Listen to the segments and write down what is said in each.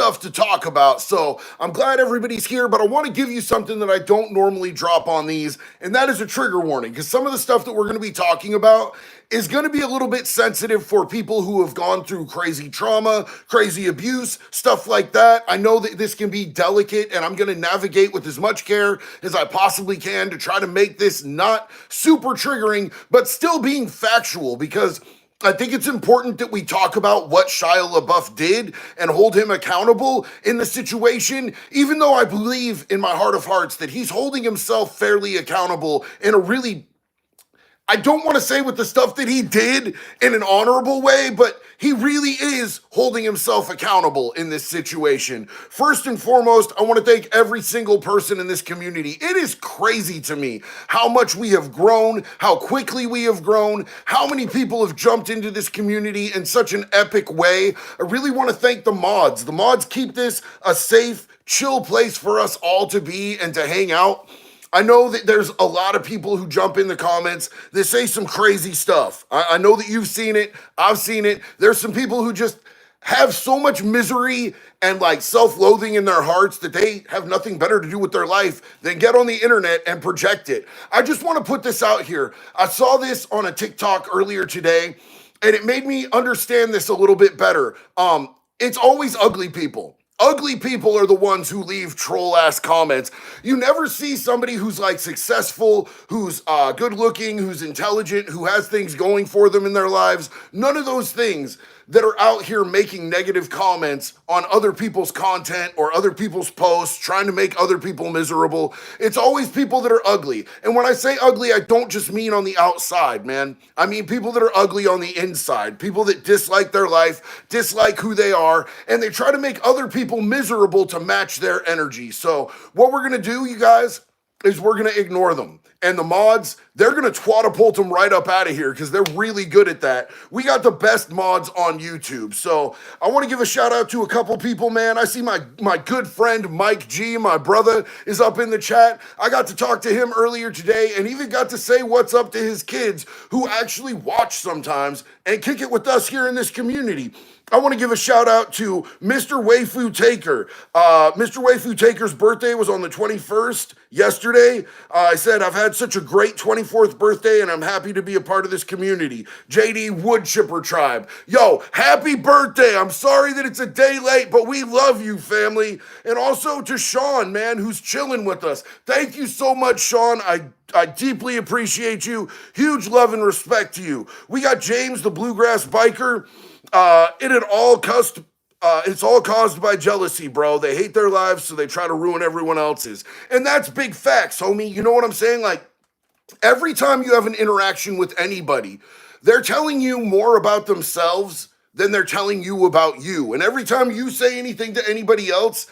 stuff to talk about. So I'm glad everybody's here, but I want to give you something that I don't normally drop on these, and that is a trigger warning, because some of the stuff that we're going to be talking about is going to be a little bit sensitive for people who have gone through crazy trauma, crazy abuse, stuff like that. I know that this can be delicate, and I'm going to navigate with as much care as I possibly can to try to make this not super triggering, but still being factual, because I think it's important that we talk about what Shia LaBeouf did and hold him accountable in the situation, even though I believe in my heart of hearts that he's holding himself fairly accountable in a really, I don't want to say with the stuff that he did in an honorable way, but he really is holding himself accountable in this situation. First and foremost, I want to thank every single person in this community. It is crazy to me how much we have grown, how quickly we have grown, how many people have jumped into this community in such an epic way. I really want to thank the mods. The mods keep this a safe, chill place for us all to be and to hang out. I know that there's a lot of people who jump in the comments that say some crazy stuff. I know that you've seen it. I've seen it. There's some people who just have so much misery and like self-loathing in their hearts that they have nothing better to do with their life than get on the internet and project it. I just want to put this out here. I saw this on a TikTok earlier today, and it made me understand this a little bit better. It's always ugly people. Ugly people are the ones who leave troll-ass comments. You never see somebody who's like successful, who's good looking, who's intelligent, who has things going for them in their lives. None of those things that are out here making negative comments on other people's content or other people's posts, trying to make other people miserable. It's always people that are ugly. And when I say ugly, I don't just mean on the outside, man. I mean people that are ugly on the inside, people that dislike their life, dislike who they are, and they try to make other people miserable to match their energy. So what we're gonna do, you guys, is we're gonna ignore them. And the mods, they're gonna twatapult them right up out of here because they're really good at that. We got the best mods on YouTube. So I want to give a shout out to a couple people, man. I see my good friend Mike G, my brother, is up in the chat. I got to talk to him earlier today and even got to say what's up to his kids who actually watch sometimes and kick it with us here in this community. I want to give a shout out to Mr. Waifu Taker. Mr. Waifu Taker's birthday was on the 21st, yesterday. I said, I've had such a great 24th birthday and I'm happy to be a part of this community. JD Wood Chipper Tribe. Yo, happy birthday. I'm sorry that it's a day late, but we love you, family. And also to Sean, man, who's chilling with us. Thank you so much, Sean. I deeply appreciate you. Huge love and respect to you. We got James, the Bluegrass Biker. It's all caused by jealousy, bro. They hate their lives, so they try to ruin everyone else's. And that's big facts, homie. You know what I'm saying? Like, every time you have an interaction with anybody, they're telling you more about themselves than they're telling you about you. And every time you say anything to anybody else,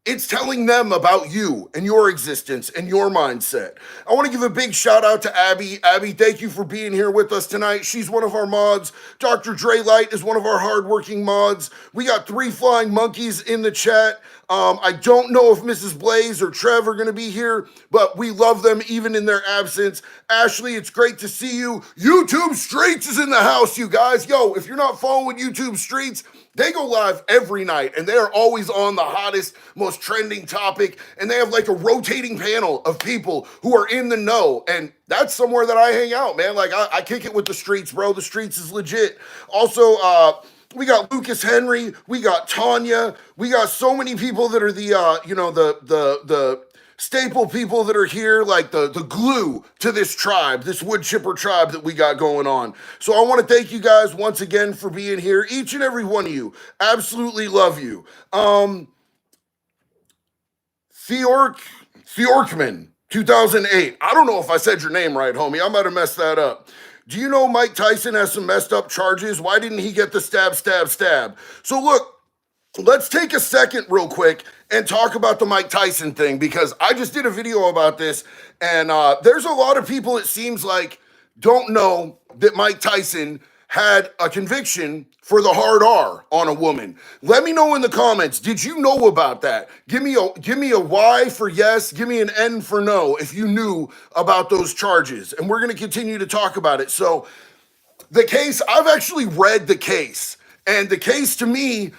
it's telling them about you and your existence and your mindset. I want to give a big shout out to Abby. Abby, thank you for being here with us tonight. She's one of our mods. Dr. Dre Light is one of our hardworking mods. We got 3 flying monkeys in the chat. I don't know if Mrs. Blaze or Trev are going to be here, but we love them even in their absence. Ashley, it's great to see you. YouTube Streets is in the house, you guys. Yo, if you're not following YouTube Streets, they go live every night, and they are always on the hottest, most trending topic, and they have like a rotating panel of people who are in the know, and that's somewhere that I hang out, man. Like, I kick it with the Streets, bro. The Streets is legit. Also, we got Lucas Henry, we got Tanya, we got so many people that are the staple people that are here, like the glue to this tribe, this wood chipper tribe that we got going on. So I want to thank you guys once again for being here. Each and every one of you. Absolutely love you. Theorkman, 2008. I don't know if I said your name right, homie. I might have messed that up. Do you know Mike Tyson has some messed up charges? Why didn't he get the stab? So look, let's take a second real quick and talk about the Mike Tyson thing, because I just did a video about this, and there's a lot of people, it seems like, don't know that Mike Tyson had a conviction for the hard R on a woman. Let me know in the comments, did you know about that? Give me a Y for yes, give me an N for no if you knew about those charges. And we're going to continue to talk about it. So the case, I've actually read the case, and the case to me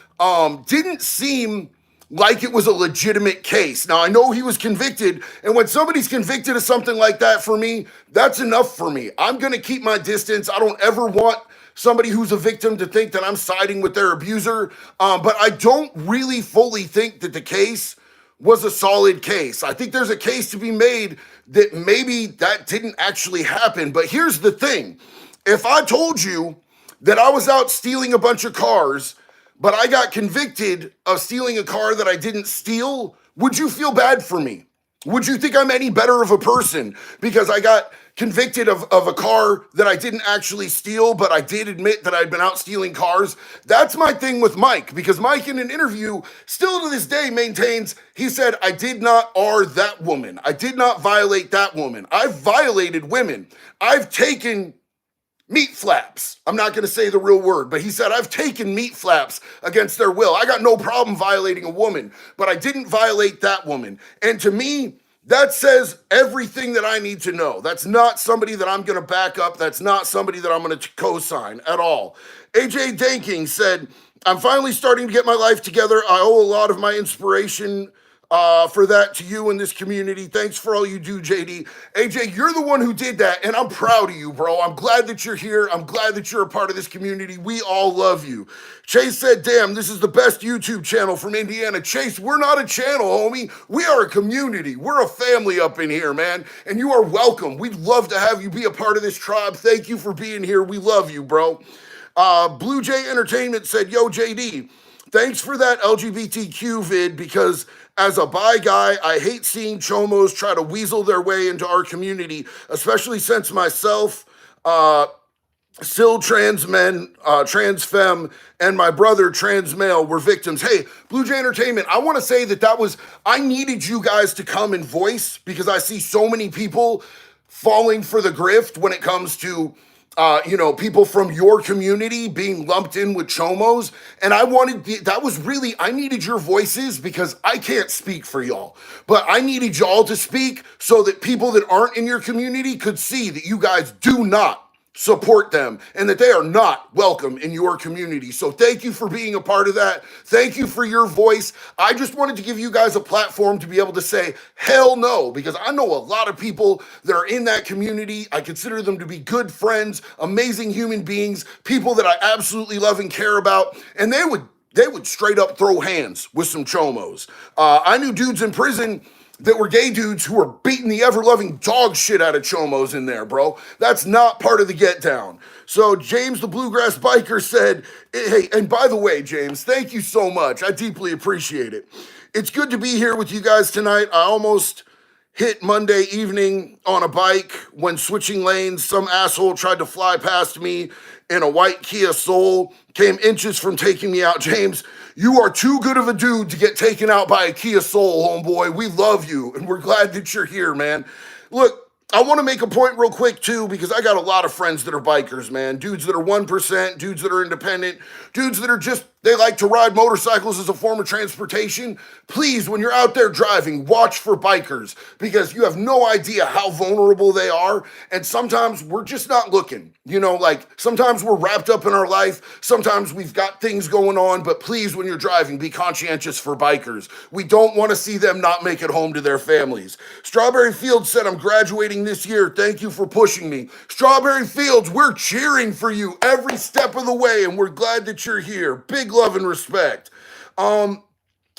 didn't seem like it was a legitimate case. Now, I know he was convicted, and when somebody's convicted of something like that, for me, that's enough for me. I'm going to keep my distance. I don't ever want somebody who's a victim to think that I'm siding with their abuser, but I don't really fully think that the case was a solid case. I think there's a case to be made that maybe that didn't actually happen. But here's the thing. If I told you that I was out stealing a bunch of cars, but I got convicted of stealing a car that I didn't steal, would you feel bad for me? Would you think I'm any better of a person because I got convicted of a car that I didn't actually steal, but I did admit that I'd been out stealing cars? That's my thing with Mike, because Mike in an interview still to this day maintains, he said, I did not R that woman. I did not violate that woman. I've violated women. I've taken meat flaps. I'm not going to say the real word, but he said, I've taken meat flaps against their will. I got no problem violating a woman, but I didn't violate that woman. And to me, that says everything that I need to know. That's not somebody that I'm going to back up. That's not somebody that I'm going to co-sign at all. AJ Danking said, I'm finally starting to get my life together. I owe a lot of my inspiration for that to you in this community. Thanks for all you do, JD. AJ, you're the one who did that, and I'm proud of you, bro. I'm glad that you're here. I'm glad that you're a part of this community. We all love you. Chase said, damn, this is the best YouTube channel from Indiana. Chase, we're not a channel, homie. We are a community. We're a family up in here, man, and you are welcome. We'd love to have you be a part of this tribe. Thank you for being here. We love you, bro. Blue Jay Entertainment said, yo, JD, thanks for that LGBTQ vid, because as a bi guy, I hate seeing chomos try to weasel their way into our community, especially since myself, cis trans men, trans femme, and my brother, trans male, were victims. Hey, Blue Jay Entertainment, I want to say I needed you guys to come and voice, because I see so many people falling for the grift when it comes to people from your community being lumped in with chomos. And I needed your voices, because I can't speak for y'all, but I needed y'all to speak so that people that aren't in your community could see that you guys do not support them and that they are not welcome in your community. So thank you for being a part of that. Thank you for your voice. I just wanted to give you guys a platform to be able to say hell no, because I know a lot of people that are in that community. I consider them to be good friends, amazing human beings, people that I absolutely love and care about, and they would straight up throw hands with some chomos. I knew dudes in prison that were gay dudes who were beating the ever-loving dog shit out of chomos in there, bro. That's not part of the get down. So James the Bluegrass Biker said, hey, and by the way, James, thank you so much. I deeply appreciate it. It's good to be here with you guys tonight. I almost hit Monday evening on a bike when switching lanes. Some asshole tried to fly past me in a white Kia Soul, came inches from taking me out. James, you are too good of a dude to get taken out by a Kia Soul, homeboy. We love you, and we're glad that you're here, man. Look, I want to make a point real quick, too, because I got a lot of friends that are bikers, man. Dudes that are 1%, dudes that are independent, dudes that are just, they like to ride motorcycles as a form of transportation. Please, when you're out there driving, watch for bikers, because you have no idea how vulnerable they are, and sometimes we're just not looking. Sometimes we're wrapped up in our life, sometimes we've got things going on, but please, when you're driving, be conscientious for bikers. We don't want to see them not make it home to their families. Strawberry Fields said, I'm graduating this year. Thank you for pushing me. Strawberry Fields, we're cheering for you every step of the way, and we're glad that you're here. Big love and respect.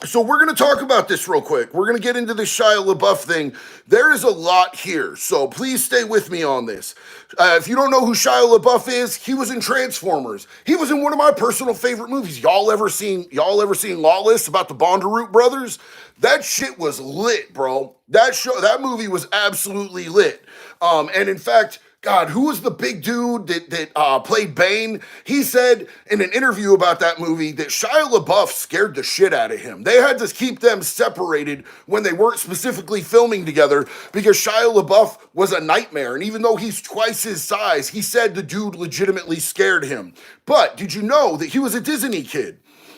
So we're going to talk about this real quick. We're going to get into the Shia LaBeouf thing. There is a lot here, so please stay with me on this. If you don't know who Shia LaBeouf is, he was in Transformers. He was in one of my personal favorite movies. Y'all ever seen Lawless, about the Bondurant brothers? That shit was lit, bro. That movie was absolutely lit. And in fact, God, who was the big dude that played Bane? He said in an interview about that movie that Shia LaBeouf scared the shit out of him. They had to keep them separated when they weren't specifically filming together, because Shia LaBeouf was a nightmare. And even though he's twice his size, he said the dude legitimately scared him. But did you know that he was a Disney kid?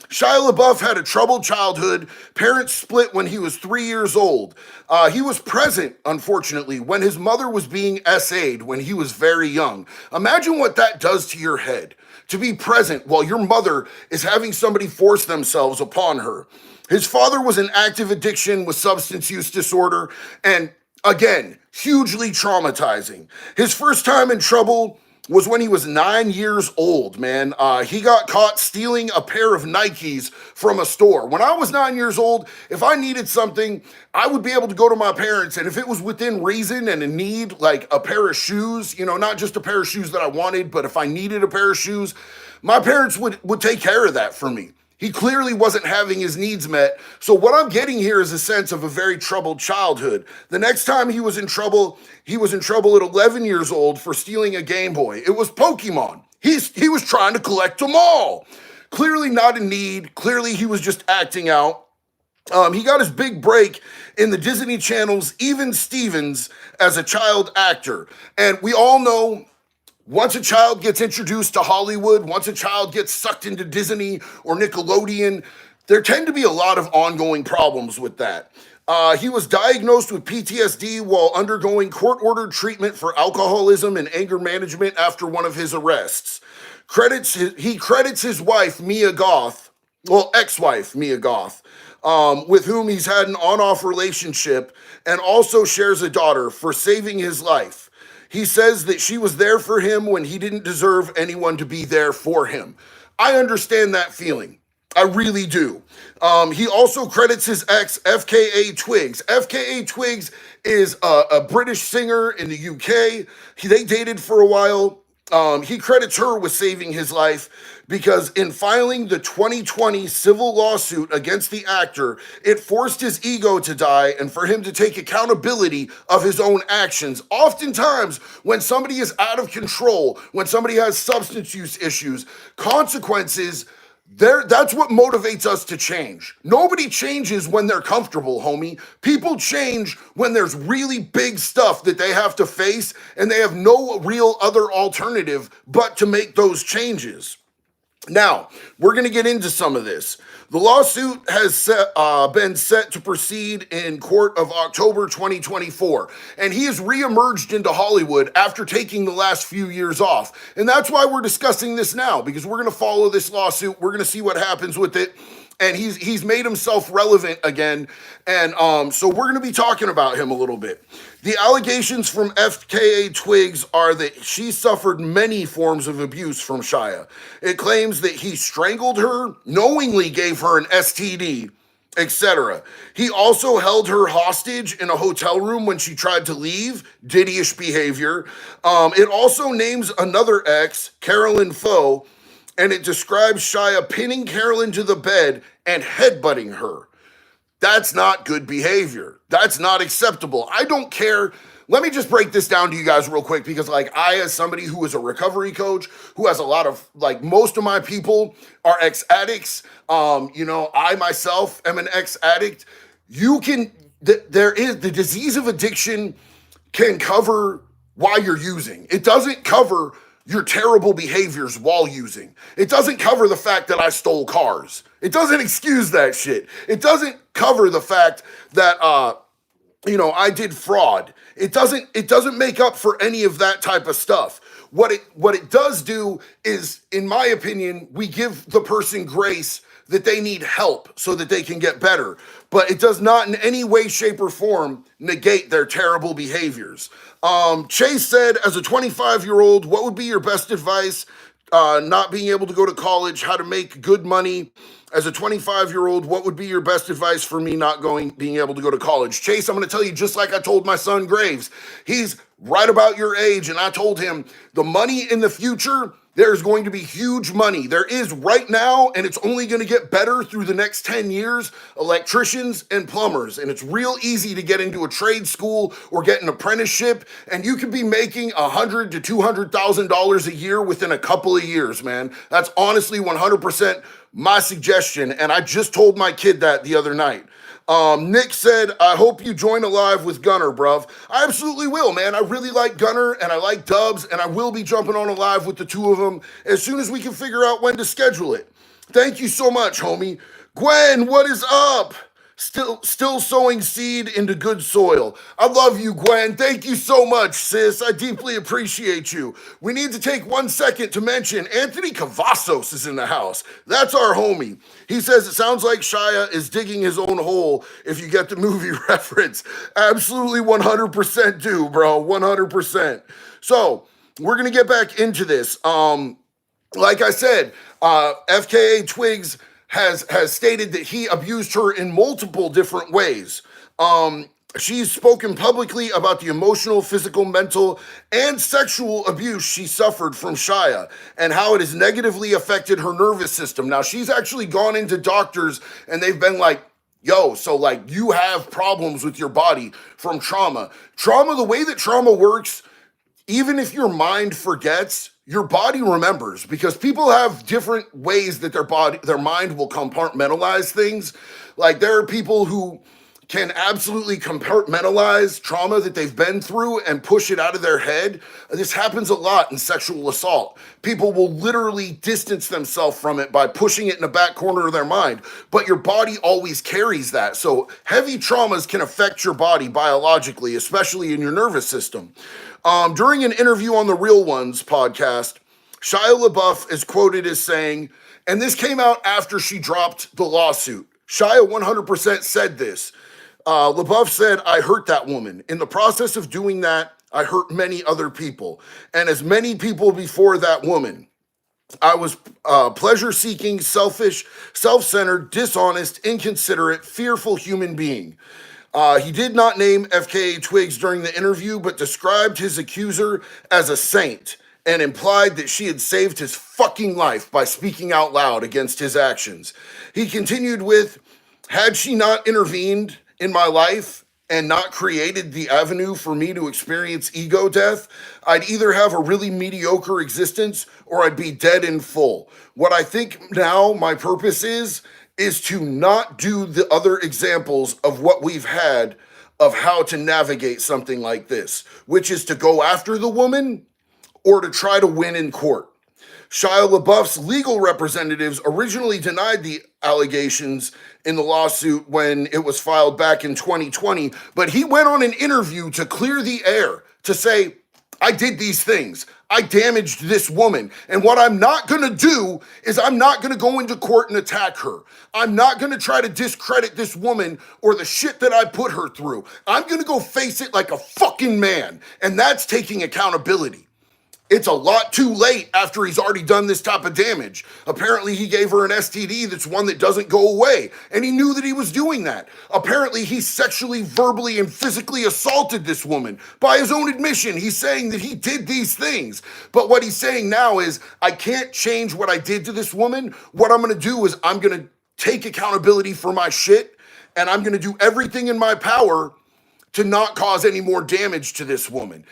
Shia LaBeouf had a troubled childhood. Parents split when he was 3 years old. He was present, unfortunately, when his mother was being SA'd when he was very young. Imagine what that does to your head, to be present while your mother is having somebody force themselves upon her. His father was in active addiction with substance use disorder, and again, hugely traumatizing. His first time in trouble was when he was 9 years old, man. He got caught stealing a pair of Nikes from a store. When I was 9 years old, if I needed something, I would be able to go to my parents, and if it was within reason and a need, like a pair of shoes, you know, not just a pair of shoes that I wanted, but if I needed a pair of shoes, my parents would take care of that for me. He clearly wasn't having his needs met. So what I'm getting here is a sense of a very troubled childhood. The next time he was in trouble at 11 years old for stealing a Game Boy. It was Pokemon. He was trying to collect them all. Clearly not in need. Clearly he was just acting out. He got his big break in the Disney Channel's Even Stevens as a child actor. And we all know once a child gets introduced to Hollywood, once a child gets sucked into Disney or Nickelodeon, there tend to be a lot of ongoing problems with that. He was diagnosed with PTSD while undergoing court-ordered treatment for alcoholism and anger management after one of his arrests. He credits his wife, Mia Goth, ex-wife, Mia Goth, with whom he's had an on-off relationship, and also shares a daughter, for saving his life. He says that she was there for him when he didn't deserve anyone to be there for him. I understand that feeling. I really do. He also credits his ex, FKA Twigs. FKA Twigs is a British singer in the UK. They dated for a while. He credits her with saving his life because in filing the 2020 civil lawsuit against the actor, it forced his ego to die and for him to take accountability of his own actions. Oftentimes, when somebody is out of control, when somebody has substance use issues, consequences, that's what motivates us to change. Nobody changes when they're comfortable, homie. People change when there's really big stuff that they have to face and they have no real other alternative but to make those changes. Now, we're going to get into some of this. The lawsuit has been set to proceed in court of October 2024, and he has reemerged into Hollywood after taking the last few years off. And that's why we're discussing this now, because we're going to follow this lawsuit. We're going to see what happens with it. And he's made himself relevant again. And so we're going to be talking about him a little bit. The allegations from FKA Twigs are that she suffered many forms of abuse from Shia. It claims that he strangled her, knowingly gave her an STD, etc. He also held her hostage in a hotel room when she tried to leave, Diddy-ish behavior. It also names another ex, Carolyn Foe, and it describes Shia pinning Carolyn to the bed and headbutting her. That's not good behavior. That's not acceptable. I don't care. Let me just break this down to you guys real quick because, I, as somebody who is a recovery coach, who has a lot of, most of my people are ex-addicts. I myself am an ex-addict. The disease of addiction can cover why you're using. It doesn't cover your terrible behaviors while using. It doesn't cover the fact that I stole cars. It doesn't excuse that shit. It doesn't cover the fact that I did fraud. It doesn't make up for any of that type of stuff. What it does do is, in my opinion, we give the person grace that they need help so that they can get better. But it does not in any way, shape, or form negate their terrible behaviors. Chase said, as a 25-year-old, what would be your best advice? Not being able to go to college, how to make good money. As a 25-year-old, what would be your best advice for me being able to go to college? Chase, I'm going to tell you just like I told my son Graves. He's right about your age, and I told him the money in the future, there's going to be huge money. There is right now, and it's only going to get better through the next 10 years, electricians and plumbers. And it's real easy to get into a trade school or get an apprenticeship, and you could be making $100,000 to $200,000 a year within a couple of years, man. That's honestly 100% my suggestion, and I just told my kid that the other night. Nick said, I hope you join a live with Gunner, bruv. I absolutely will, man. I really like Gunner, and I like Dubs, and I will be jumping on a live with the two of them as soon as we can figure out when to schedule it. Thank you so much, homie. Gwen, what is up? Still sowing seed into good soil. I love you, Gwen. Thank you so much, sis. I deeply appreciate you. We need to take 1 second to mention Anthony Cavazos is in the house. That's our homie. He says it sounds like Shia is digging his own hole if you get the movie reference. Absolutely 100% do, bro. 100%. So we're going to get back into this. Like I said, FKA Twigs has stated that he abused her in multiple different ways. She's spoken publicly about the emotional, physical, mental, and sexual abuse she suffered from Shia and how it has negatively affected her nervous system. Now, she's actually gone into doctors and they've been like, yo, so like you have problems with your body from trauma. Trauma, the way that trauma works, even if your mind forgets, your body remembers, because people have different ways that their mind will compartmentalize things. Like there are people who can absolutely compartmentalize trauma that they've been through and push it out of their head. This happens a lot in sexual assault. People will literally distance themselves from it by pushing it in the back corner of their mind, but your body always carries that. So heavy traumas can affect your body biologically, especially in your nervous system. During an interview on the Real Ones podcast, Shia LaBeouf is quoted as saying, and this came out after she dropped the lawsuit. Shia 100% said this. LaBeouf said, I hurt that woman. In the process of doing that, I hurt many other people. And as many people before that woman, I was pleasure-seeking, selfish, self-centered, dishonest, inconsiderate, fearful human being. He did not name FKA Twigs during the interview, but described his accuser as a saint and implied that she had saved his fucking life by speaking out loud against his actions. He continued with, had she not intervened in my life and not created the avenue for me to experience ego death, I'd either have a really mediocre existence or I'd be dead in full. What I think now my purpose is to not do the other examples of what we've had of how to navigate something like this, which is to go after the woman or to try to win in court. Shia LaBeouf's legal representatives originally denied the allegations in the lawsuit when it was filed back in 2020, but he went on an interview to clear the air, to say, I did these things. I damaged this woman. And what I'm not going to do is I'm not going to go into court and attack her. I'm not going to try to discredit this woman or the shit that I put her through. I'm going to go face it like a fucking man. And that's taking accountability. It's a lot too late after he's already done this type of damage. Apparently, he gave her an STD that's one that doesn't go away, and he knew that he was doing that. Apparently, he sexually, verbally, and physically assaulted this woman. By his own admission, he's saying that he did these things. But what he's saying now is, I can't change what I did to this woman. What I'm going to do is I'm going to take accountability for my shit, and I'm going to do everything in my power to not cause any more damage to this woman.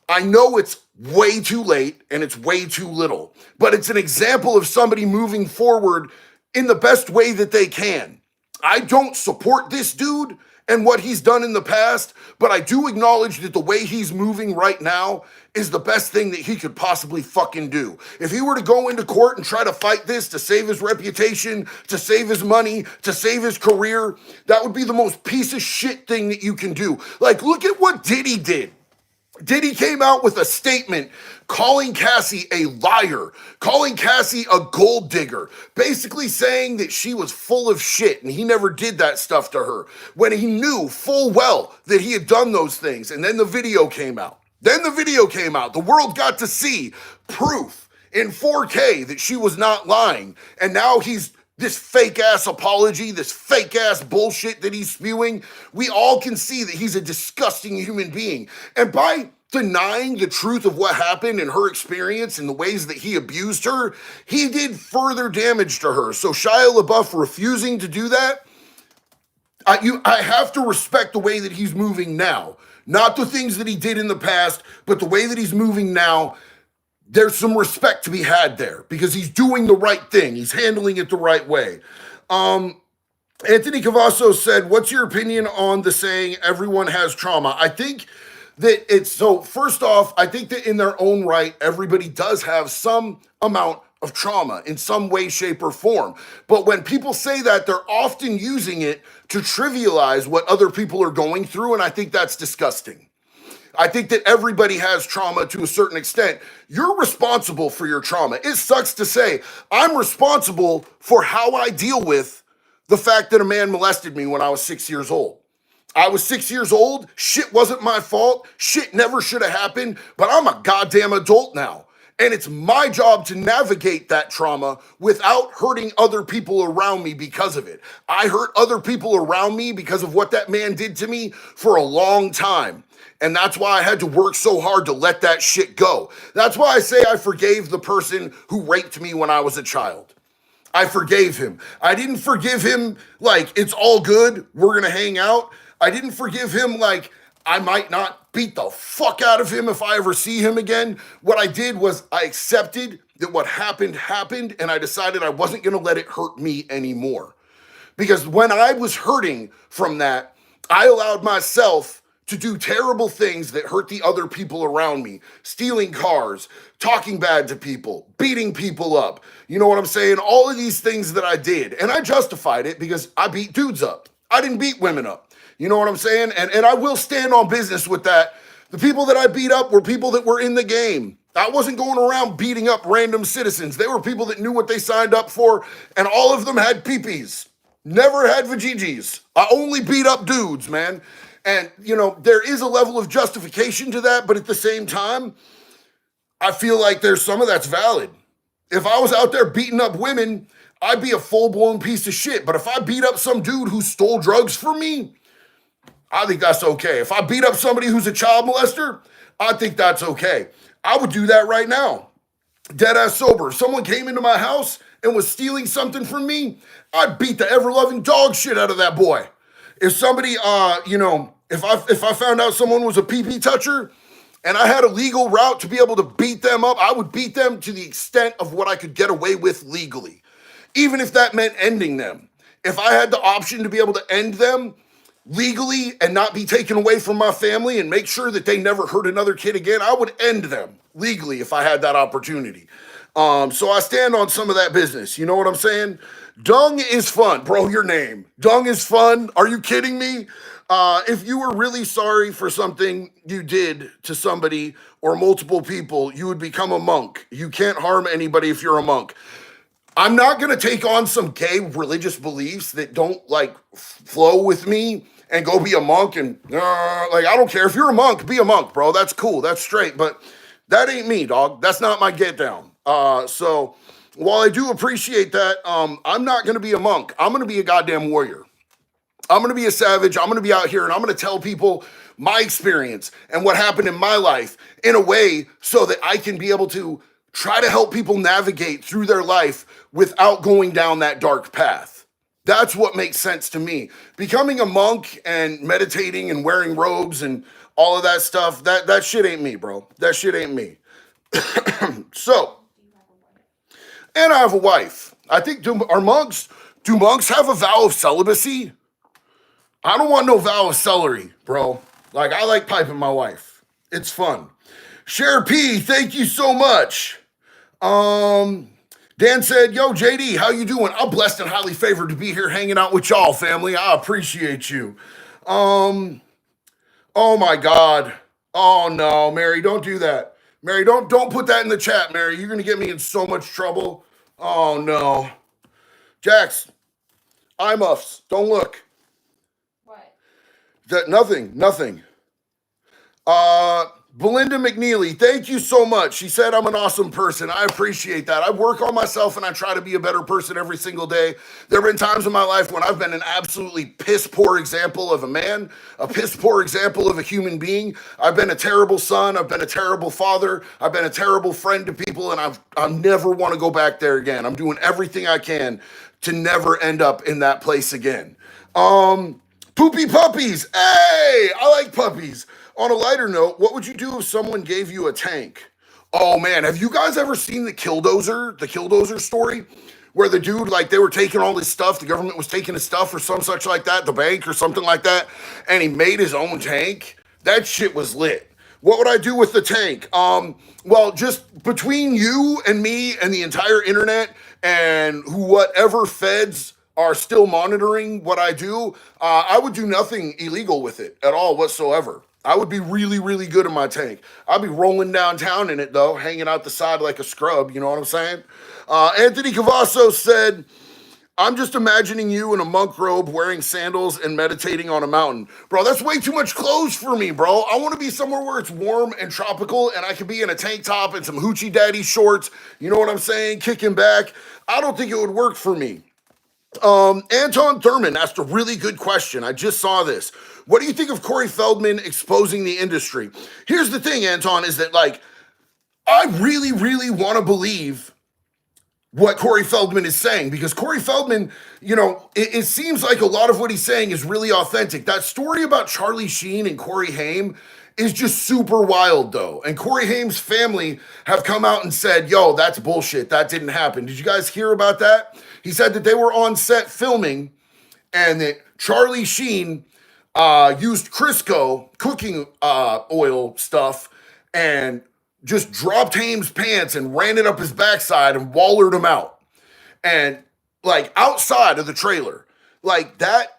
I know it's way too late and it's way too little, but it's an example of somebody moving forward in the best way that they can. I don't support this dude and what he's done in the past, but I do acknowledge that the way he's moving right now is the best thing that he could possibly fucking do. If he were to go into court and try to fight this to save his reputation, to save his money, to save his career, that would be the most piece of shit thing that you can do. Like, look at what Diddy did. Diddy came out with a statement calling Cassie a liar, calling Cassie a gold digger, basically saying that she was full of shit and he never did that stuff to her when he knew full well that he had done those things. And then the video came out. The world got to see proof in 4K that she was not lying. And now he's this fake ass apology, this fake ass bullshit that he's spewing. We all can see that he's a disgusting human being. And by denying the truth of what happened in her experience and the ways that he abused her, he did further damage to her. So Shia LaBeouf refusing to do that, I have to respect the way that he's moving now. Not the things that he did in the past, but the way that he's moving now. There's some respect to be had there because he's doing the right thing. He's handling it the right way. Anthony Cavazos said, what's your opinion on the saying, everyone has trauma? I think that first off, I think that in their own right, everybody does have some amount of trauma in some way, shape, or form. But when people say that, they're often using it to trivialize what other people are going through, and I think that's disgusting. I think that everybody has trauma to a certain extent. You're responsible for your trauma. It sucks to say, I'm responsible for how I deal with the fact that a man molested me when I was 6 years old. I was 6 years old. Shit wasn't my fault. Shit never should have happened, but I'm a goddamn adult now. And it's my job to navigate that trauma without hurting other people around me because of it. I hurt other people around me because of what that man did to me for a long time. And that's why I had to work so hard to let that shit go. That's why I say I forgave the person who raped me when I was a child. I forgave him. I didn't forgive him like, it's all good, we're gonna hang out. I didn't forgive him like, I might not beat the fuck out of him if I ever see him again. What I did was I accepted that what happened, and I decided I wasn't gonna let it hurt me anymore. Because when I was hurting from that, I allowed myself to do terrible things that hurt the other people around me. Stealing cars, talking bad to people, beating people up. You know what I'm saying? All of these things that I did. And I justified it because I beat dudes up. I didn't beat women up. You know what I'm saying? And I will stand on business with that. The people that I beat up were people that were in the game. I wasn't going around beating up random citizens. They were people that knew what they signed up for, and all of them had peepees. Never had vajijis. I only beat up dudes, man. And, you know, there is a level of justification to that, but at the same time, I feel like there's some of that's valid. If I was out there beating up women, I'd be a full-blown piece of shit. But if I beat up some dude who stole drugs from me, I think that's okay. If I beat up somebody who's a child molester, I think that's okay. I would do that right now. Dead ass sober. If someone came into my house and was stealing something from me, I'd beat the ever-loving dog shit out of that boy. If somebody, if I found out someone was a pee-pee toucher and I had a legal route to be able to beat them up, I would beat them to the extent of what I could get away with legally. Even if that meant ending them. If I had the option to be able to end them legally and not be taken away from my family and make sure that they never hurt another kid again, I would end them legally if I had that opportunity. So I stand on some of that business. You know what I'm saying? Dung is fun. Bro, your name. Dung is fun. Are you kidding me? If you were really sorry for something you did to somebody or multiple people, you would become a monk. You can't harm anybody if you're a monk. I'm not going to take on some gay religious beliefs that don't like flow with me and go be a monk and like, I don't care. If you're a monk, be a monk, bro. That's cool. That's straight. But that ain't me, dog. That's not my get down. So while I do appreciate that, I'm not going to be a monk. I'm going to be a goddamn warrior. I'm going to be a savage. I'm going to be out here and I'm going to tell people my experience and what happened in my life in a way so that I can be able to try to help people navigate through their life without going down that dark path. That's what makes sense to me. Becoming a monk and meditating and wearing robes and all of that stuff, that shit ain't me, bro. That shit ain't me. So, and I have a wife. I think, do monks have a vow of celibacy? I don't want no vow of celery, bro. Like, I like piping my wife. It's fun. Cher P, thank you so much. Dan said, yo, JD, how you doing? I'm blessed and highly favored to be here hanging out with y'all, family. I appreciate you. Oh my God. Oh no, Mary, don't do that. Mary, don't put that in the chat, Mary. You're gonna get me in so much trouble. Oh no. Jax, eye muffs, don't look. What? Nothing. Belinda McNeely, thank you so much. She said I'm an awesome person. I appreciate that. I work on myself and I try to be a better person every single day. There have been times in my life when I've been an absolutely piss poor example of a man, a piss poor example of a human being. I've been a terrible son. I've been a terrible father. I've been a terrible friend to people, and I never want to go back there again. I'm doing everything I can to never end up in that place again. Poopy puppies. Hey, I like puppies. On a lighter note, what would you do if someone gave you a tank? Oh man, have you guys ever seen the Killdozer story? Where the dude, like, they were taking all this stuff, the government was taking his stuff or some such like that, the bank or something like that, and he made his own tank? That shit was lit. What would I do with the tank? Well, just between you and me and the entire internet and whatever feds are still monitoring what I do, I would do nothing illegal with it at all whatsoever. I would be really, really good in my tank. I'd be rolling downtown in it though, hanging out the side like a scrub. You know what I'm saying? Anthony Cavasso said, I'm just imagining you in a monk robe wearing sandals and meditating on a mountain. Bro, that's way too much clothes for me, bro. I want to be somewhere where it's warm and tropical and I can be in a tank top and some hoochie daddy shorts. You know what I'm saying? Kicking back. I don't think it would work for me. Anton Thurman asked a really good question. I just saw this. What do you think of Corey Feldman exposing the industry? Here's the thing, Anton, is that like, I really, really want to believe what Corey Feldman is saying, because Corey Feldman, you know, it seems like a lot of what he's saying is really authentic. That story about Charlie Sheen and Corey Haim is just super wild though. And Corey Haim's family have come out and said, yo, that's bullshit. That didn't happen. Did you guys hear about that? He said that they were on set filming and that Charlie Sheen used Crisco cooking oil stuff and just dropped Haim's pants and ran it up his backside and wallered him out. And like outside of the trailer, like that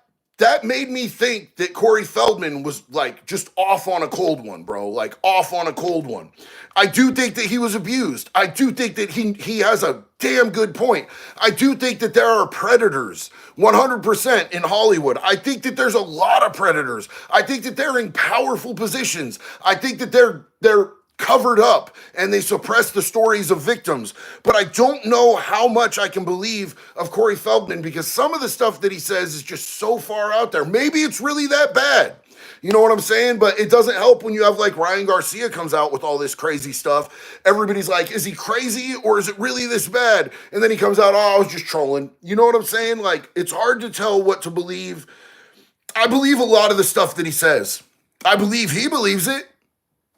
made me think that Corey Feldman was like just off on a cold one, bro. Like off on a cold one. I do think that he was abused. I do think that he has a damn good point. I do think that there are predators 100% in Hollywood. I think that there's a lot of predators. I think that they're in powerful positions. I think that they're covered up and they suppress the stories of victims. But I don't know how much I can believe of Corey Feldman because some of the stuff that he says is just so far out there. Maybe it's really that bad. You know what I'm saying? But it doesn't help when you have like Ryan Garcia comes out with all this crazy stuff. Everybody's like, is he crazy or is it really this bad? And then he comes out, oh, I was just trolling. You know what I'm saying? Like, it's hard to tell what to believe. I believe a lot of the stuff that he says. I believe he believes it.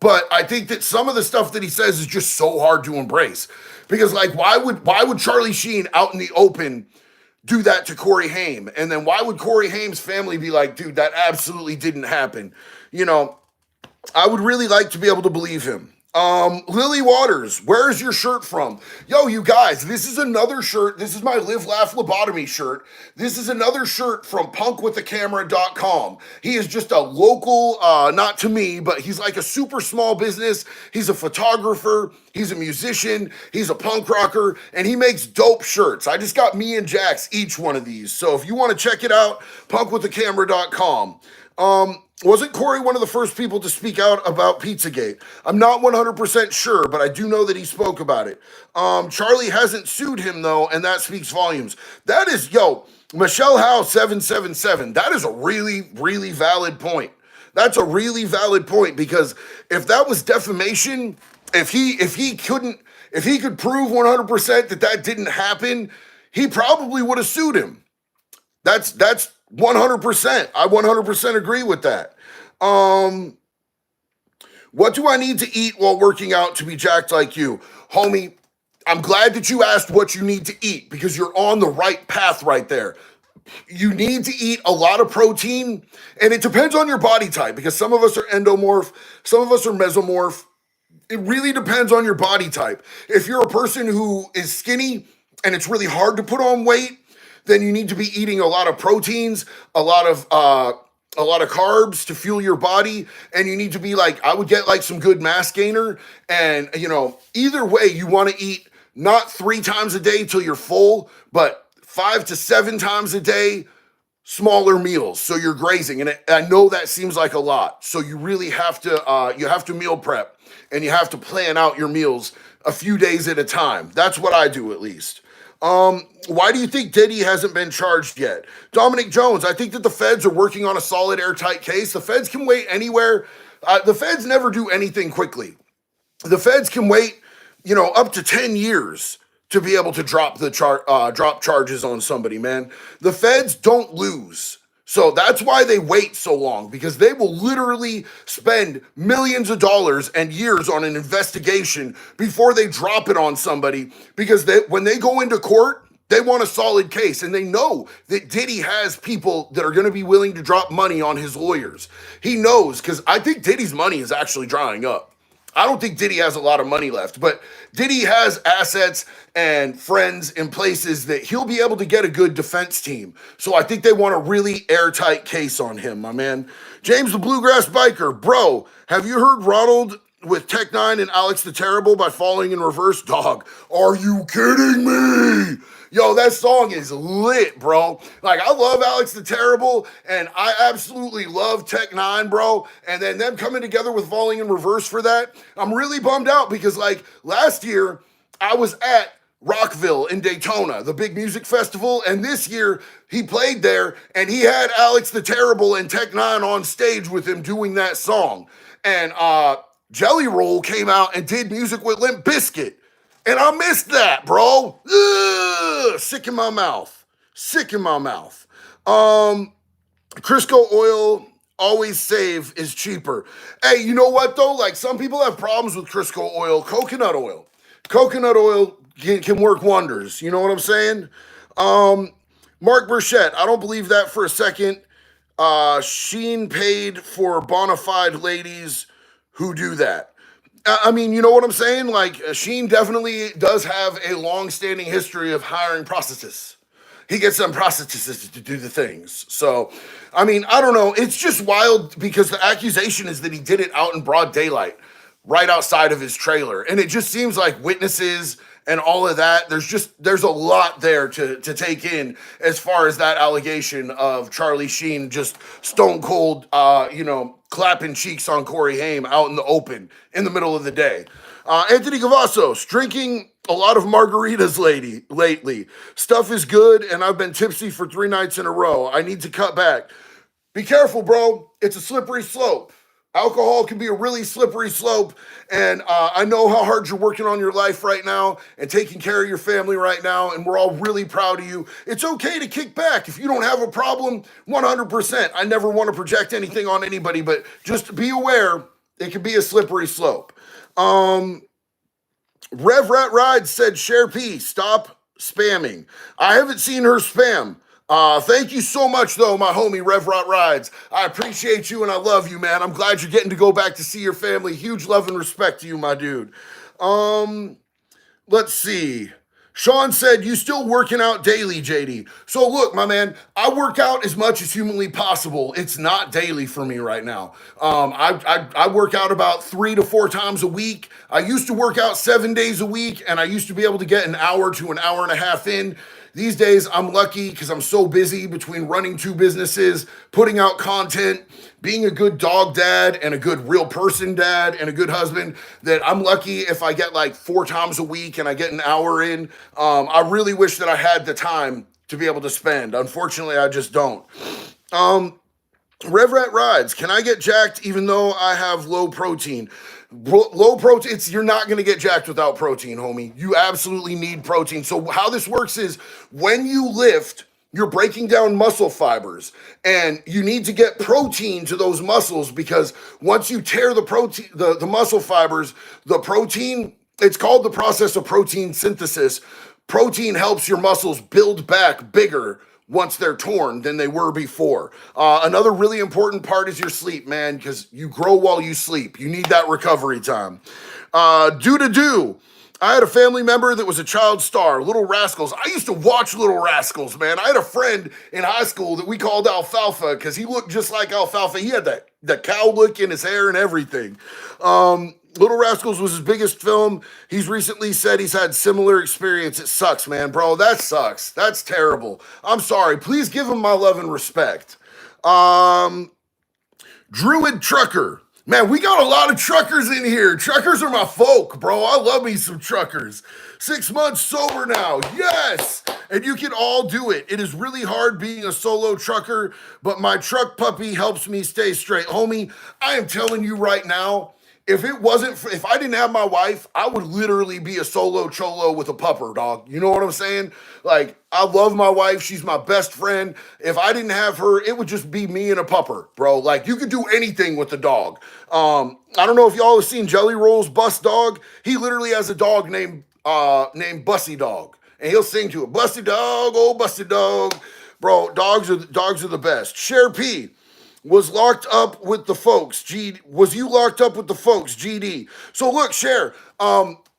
But I think that some of the stuff that he says is just so hard to embrace. Because like, why would Charlie Sheen out in the open do that to Corey Haim? And then why would Corey Haim's family be like, dude, that absolutely didn't happen? You know, I would really like to be able to believe him. Lily Waters, where's your shirt from? Yo, you guys, this is another shirt. This is my Live Laugh Lobotomy shirt. This is another shirt from punkwiththecamera.com. He is just a local, not to me, but he's like a super small business. He's a photographer. He's a musician. He's a punk rocker, and he makes dope shirts. I just got me and Jax each one of these. So if you want to check it out, punkwiththecamera.com. Wasn't Corey one of the first people to speak out about Pizzagate? I'm not 100% sure, but I do know that he spoke about it. Charlie hasn't sued him, though, and that speaks volumes. That is, yo, Michelle Howe 777. That is a really, really valid point. That's a really valid point, because if that was defamation, if he could prove 100% that didn't happen, he probably would have sued him. That's 100%. I 100% agree with that. What do I need to eat while working out to be jacked like you? Homie, I'm glad that you asked what you need to eat, because you're on the right path right there. You need to eat a lot of protein, and it depends on your body type, because some of us are endomorph, some of us are mesomorph. It really depends on your body type. If you're a person who is skinny and it's really hard to put on weight, then you need to be eating a lot of proteins, a lot of carbs to fuel your body, and you need to be like, I would get like some good mass gainer, and you know, either way, you want to eat not 3 times a day till you're full, but 5 to 7 times a day, smaller meals, so you're grazing. And I know that seems like a lot, so you really have to meal prep, and you have to plan out your meals a few days at a time. That's what I do, at least. Why do you think Diddy hasn't been charged yet? Dominic Jones, I think that the feds are working on a solid airtight case. The feds can wait anywhere. The feds never do anything quickly. The feds can wait, up to 10 years to be able to drop charges on somebody, man. The feds don't lose. So that's why they wait so long, because they will literally spend millions of dollars and years on an investigation before they drop it on somebody, because when they go into court, They want a solid case, and they know that Diddy has people that are going to be willing to drop money on his lawyers. He knows, because I think Diddy's money is actually drying up. I don't think Diddy has a lot of money left, but Diddy has assets and friends in places that he'll be able to get a good defense team. So I think they want a really airtight case on him, my man. James the Bluegrass Biker, bro, have you heard Ronald with Tech Nine and Alex the Terrible by Falling in Reverse? Dog, are you kidding me? Yo, that song is lit, bro. Like, I love Alex the Terrible, and I absolutely love Tech Nine, bro. And then them coming together with Falling in Reverse for that, I'm really bummed out because, like, last year I was at Rockville in Daytona, the big music festival, and this year he played there, and he had Alex the Terrible and Tech Nine on stage with him doing that song. And Jelly Roll came out and did music with Limp Bizkit. And I missed that, bro. Ugh, sick in my mouth. Sick in my mouth. Crisco oil, always save, is cheaper. Hey, you know what, though? Like, some people have problems with Crisco oil. Coconut oil. Coconut oil can work wonders. You know what I'm saying? Mark Burchett, I don't believe that for a second. Sheen paid for bona fide ladies who do that. I mean, you know what I'm saying? Like, Sheen definitely does have a long-standing history of hiring prostitutes. He gets some prostitutes to do the things. So, I mean, I don't know. It's just wild because the accusation is that he did it out in broad daylight, right outside of his trailer. And it just seems like witnesses and all of that, there's a lot there to take in as far as that allegation of Charlie Sheen just stone cold, clapping cheeks on Corey Haim out in the open in the middle of the day. Anthony Cavazos, drinking a lot of margaritas lately. Stuff is good, and I've been tipsy for 3 nights in a row. I need to cut back. Be careful, bro. It's a slippery slope. Alcohol can be a really slippery slope, and I know how hard you're working on your life right now and taking care of your family right now, and we're all really proud of you. It's okay to kick back. If you don't have a problem, 100%. I never want to project anything on anybody, but just be aware it can be a slippery slope. Rev Rat Ride said, share P, stop spamming. I haven't seen her spam. Thank you so much, though, my homie Rev Rot Rides. I appreciate you and I love you, man. I'm glad you're getting to go back to see your family. Huge love and respect to you, my dude. Let's see. Sean said, you still working out daily, JD? So look, my man, I work out as much as humanly possible. It's not daily for me right now. I work out about 3 to 4 times a week. I used to work out 7 days a week, and I used to be able to get an hour to an hour and a half in. These days, I'm lucky because I'm so busy between running 2 businesses, putting out content, being a good dog dad and a good real person dad and a good husband, that I'm lucky if I get like 4 times a week and I get an hour in. I really wish that I had the time to be able to spend. Unfortunately, I just don't. Rev Rat Rides, can I get jacked even though I have low protein? Low protein, you're not going to get jacked without protein, homie. You absolutely need protein. So how this works is when you lift, you're breaking down muscle fibers, and you need to get protein to those muscles, because once you tear the protein, the muscle fibers, the protein, it's called the process of protein synthesis. Protein helps your muscles build back bigger once they're torn than they were before. Another really important part is your sleep, man, because you grow while you sleep. You need that recovery time. Do. I had a family member that was a child star, Little Rascals. I used to watch Little Rascals, man. I had a friend in high school that we called Alfalfa because he looked just like Alfalfa. He had the cow look in his hair and everything. Little Rascals was his biggest film. He's recently said he's had similar experience. It sucks, man, bro. That sucks. That's terrible. I'm sorry. Please give him my love and respect. Druid Trucker. Man, we got a lot of truckers in here. Truckers are my folk, bro. I love me some truckers. 6 months sober now. Yes. And you can all do it. It is really hard being a solo trucker, but my truck puppy helps me stay straight. Homie, I am telling you right now, if I didn't have my wife, I would literally be a solo cholo with a pupper, dog. You know what I'm saying? Like, I love my wife. She's my best friend. If I didn't have her, it would just be me and a pupper, bro. Like, you could do anything with the dog. I don't know if y'all have seen Jelly Roll's bus dog. He literally has a dog named Bussy Dog. and he'll sing to it. Busted dog, oh busted dog. Bro, dogs are the best. Cher P was locked up with the folks. Was you locked up with the folks? GD. So look, Cher,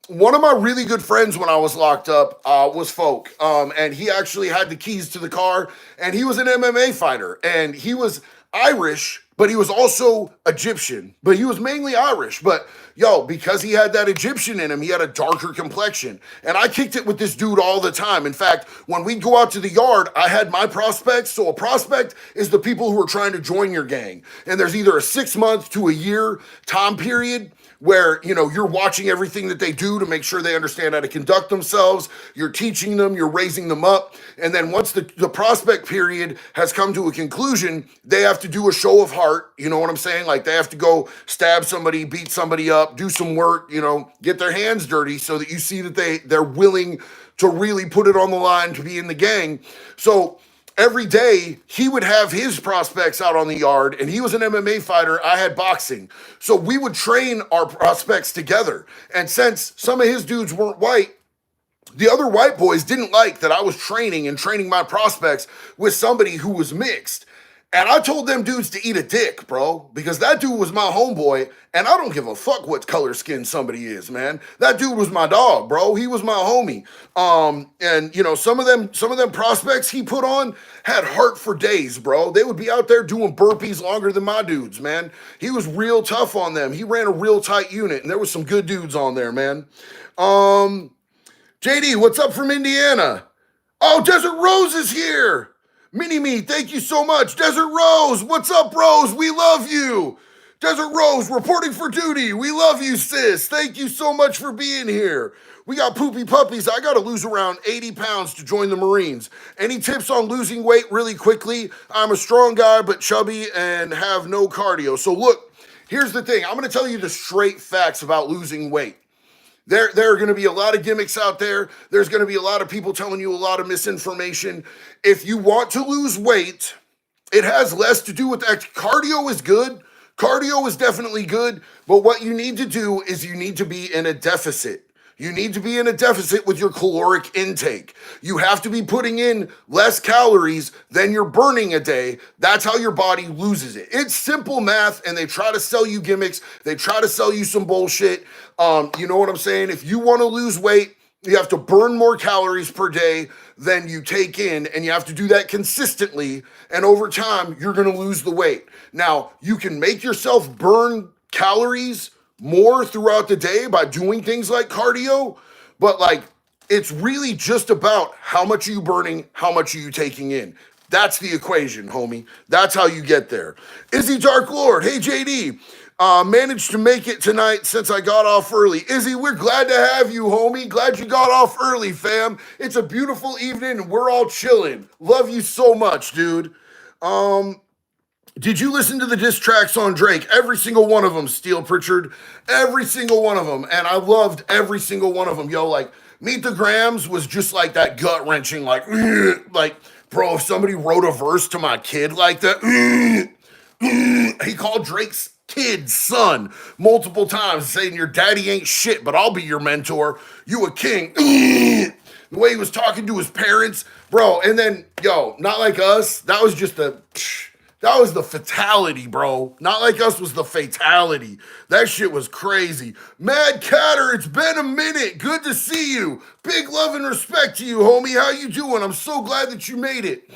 one of my really good friends when I was locked up was Folk, and he actually had the keys to the car, and he was an MMA fighter, and he was Irish, but he was also Egyptian, but he was mainly Irish. But yo, because he had that Egyptian in him, he had a darker complexion, and I kicked it with this dude all the time. In fact, when we'd go out to the yard, I had my prospects. So a prospect is the people who are trying to join your gang, and there's either a 6 month to a year time period where you're watching everything that they do to make sure they understand how to conduct themselves. You're teaching them, you're raising them up, and then once the prospect period has come to a conclusion, they have to do a show of heart. You know what I'm saying? Like they have to go stab somebody, beat somebody up, do some work, get their hands dirty so that you see that they're willing to really put it on the line to be in the gang. So every day he would have his prospects out on the yard, and he was an MMA fighter. I had boxing. So we would train our prospects together. And since some of his dudes weren't white, the other white boys didn't like that I was training my prospects with somebody who was mixed. And I told them dudes to eat a dick, bro, because that dude was my homeboy, and I don't give a fuck what color skin somebody is, man. That dude was my dog, bro. He was my homie. And some of them prospects he put on had heart for days, bro. They would be out there doing burpees longer than my dudes, man. He was real tough on them. He ran a real tight unit, and there was some good dudes on there, man. JD, what's up from Indiana? Oh, Desert Rose is here. Mini-Me, thank you so much. Desert Rose, what's up, Rose? We love you. Desert Rose, reporting for duty. We love you, sis. Thank you so much for being here. We got poopy puppies. I got to lose around 80 pounds to join the Marines. Any tips on losing weight really quickly? I'm a strong guy, but chubby and have no cardio. So look, here's the thing. I'm going to tell you the straight facts about losing weight. There are going to be a lot of gimmicks out there. There's going to be a lot of people telling you a lot of misinformation. If you want to lose weight, it has less to do with that. Cardio is good. Cardio is definitely good. But what you need to do is you need to be in a deficit. You need to be in a deficit with your caloric intake. You have to be putting in less calories than you're burning a day. That's how your body loses it. It's simple math, and they try to sell you gimmicks. They try to sell you some bullshit. You know what I'm saying? If you want to lose weight, you have to burn more calories per day than you take in, and you have to do that consistently. And over time, you're going to lose the weight. Now, you can make yourself burn calories more throughout the day by doing things like cardio, but it's really just about how much are you burning, how much are you taking in. That's the equation, homie. That's how you get there. Izzy Dark Lord, hey JD, managed to make it tonight since I got off early. Izzy, we're glad to have you, homie. Glad you got off early, fam. It's a beautiful evening and we're all chilling. Love you so much, dude. Did you listen to the diss tracks on Drake? Every single one of them, Steel Pritchard. Every single one of them. And I loved every single one of them. Yo, Meet the Grams was just like that gut-wrenching, bro, if somebody wrote a verse to my kid like that, he called Drake's kid son multiple times, saying your daddy ain't shit, but I'll be your mentor. You a king. The way he was talking to his parents, bro. And then, yo, Not Like Us, that was just that was the fatality, bro. Not Like Us was the fatality. That shit was crazy. Mad Catter, it's been a minute. Good to see you. Big love and respect to you, homie. How you doing? I'm so glad that you made it.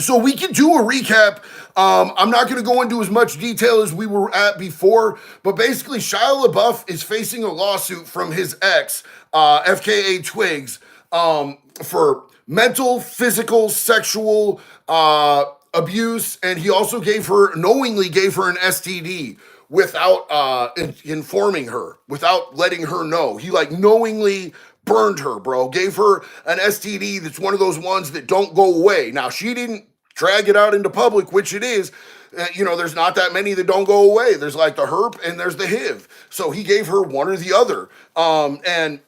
So we can do a recap. I'm not going to go into as much detail as we were at before, but basically Shia LaBeouf is facing a lawsuit from his ex, FKA Twigs, for mental, physical, sexual abuse, and he also knowingly gave her an STD without informing her, without letting her know. He knowingly burned her, bro. Gave her an STD that's one of those ones that don't go away. Now, she didn't drag it out into public, which it is. There's not that many that don't go away. There's the herp and there's the HIV. So he gave her one or the other. And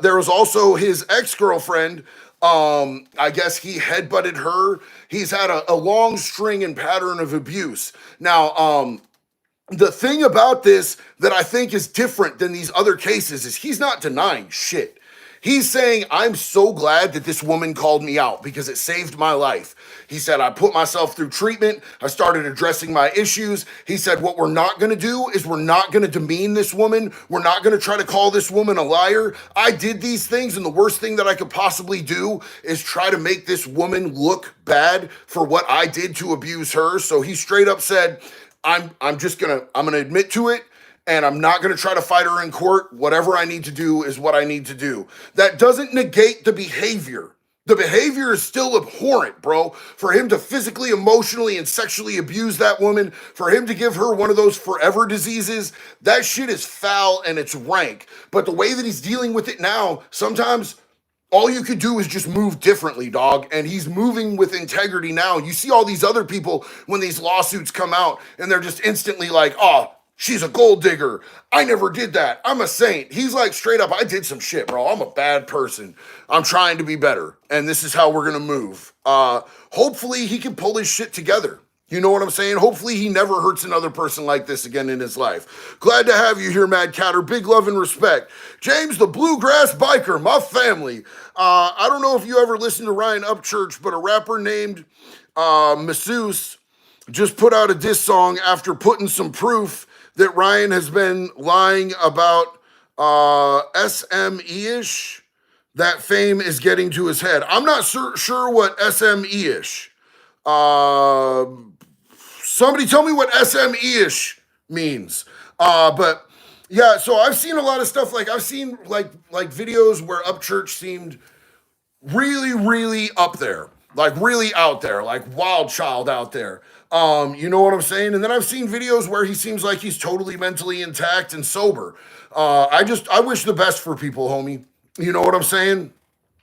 there was also his ex-girlfriend. I guess he headbutted her. He's had a long string and pattern of abuse. Now, the thing about this that I think is different than these other cases is he's not denying shit. He's saying, I'm so glad that this woman called me out because it saved my life. He said, I put myself through treatment. I started addressing my issues. He said, what we're not going to do is we're not going to demean this woman. We're not going to try to call this woman a liar. I did these things, and the worst thing that I could possibly do is try to make this woman look bad for what I did to abuse her. So he straight up said, I'm gonna admit to it, and I'm not going to try to fight her in court. Whatever I need to do is what I need to do. That doesn't negate the behavior. The behavior is still abhorrent, bro. For him to physically, emotionally, and sexually abuse that woman, for him to give her one of those forever diseases, that shit is foul and it's rank. But the way that he's dealing with it now, sometimes all you could do is just move differently, dog. And he's moving with integrity now. You see all these other people when these lawsuits come out and they're just instantly like, oh, she's a gold digger. I never did that. I'm a saint. He's like, straight up, I did some shit, bro. I'm a bad person. I'm trying to be better. And this is how we're going to move. Hopefully he can pull his shit together. You know what I'm saying? Hopefully he never hurts another person like this again in his life. Glad to have you here, Mad Catter. Big love and respect. James, the Bluegrass Biker, my family. I don't know if you ever listened to Ryan Upchurch, but a rapper named Masseuse just put out a diss song after putting some proof that Ryan has been lying about SME-ish, that fame is getting to his head. I'm not sure what SME-ish. Somebody tell me what SME-ish means. But yeah, so I've seen a lot of stuff. Like I've seen like videos where Upchurch seemed really, really up there, like really out there, like wild child out there. You know what I'm saying? And then I've seen videos where he seems like he's totally mentally intact and sober. I wish the best for people, homie. You know what I'm saying?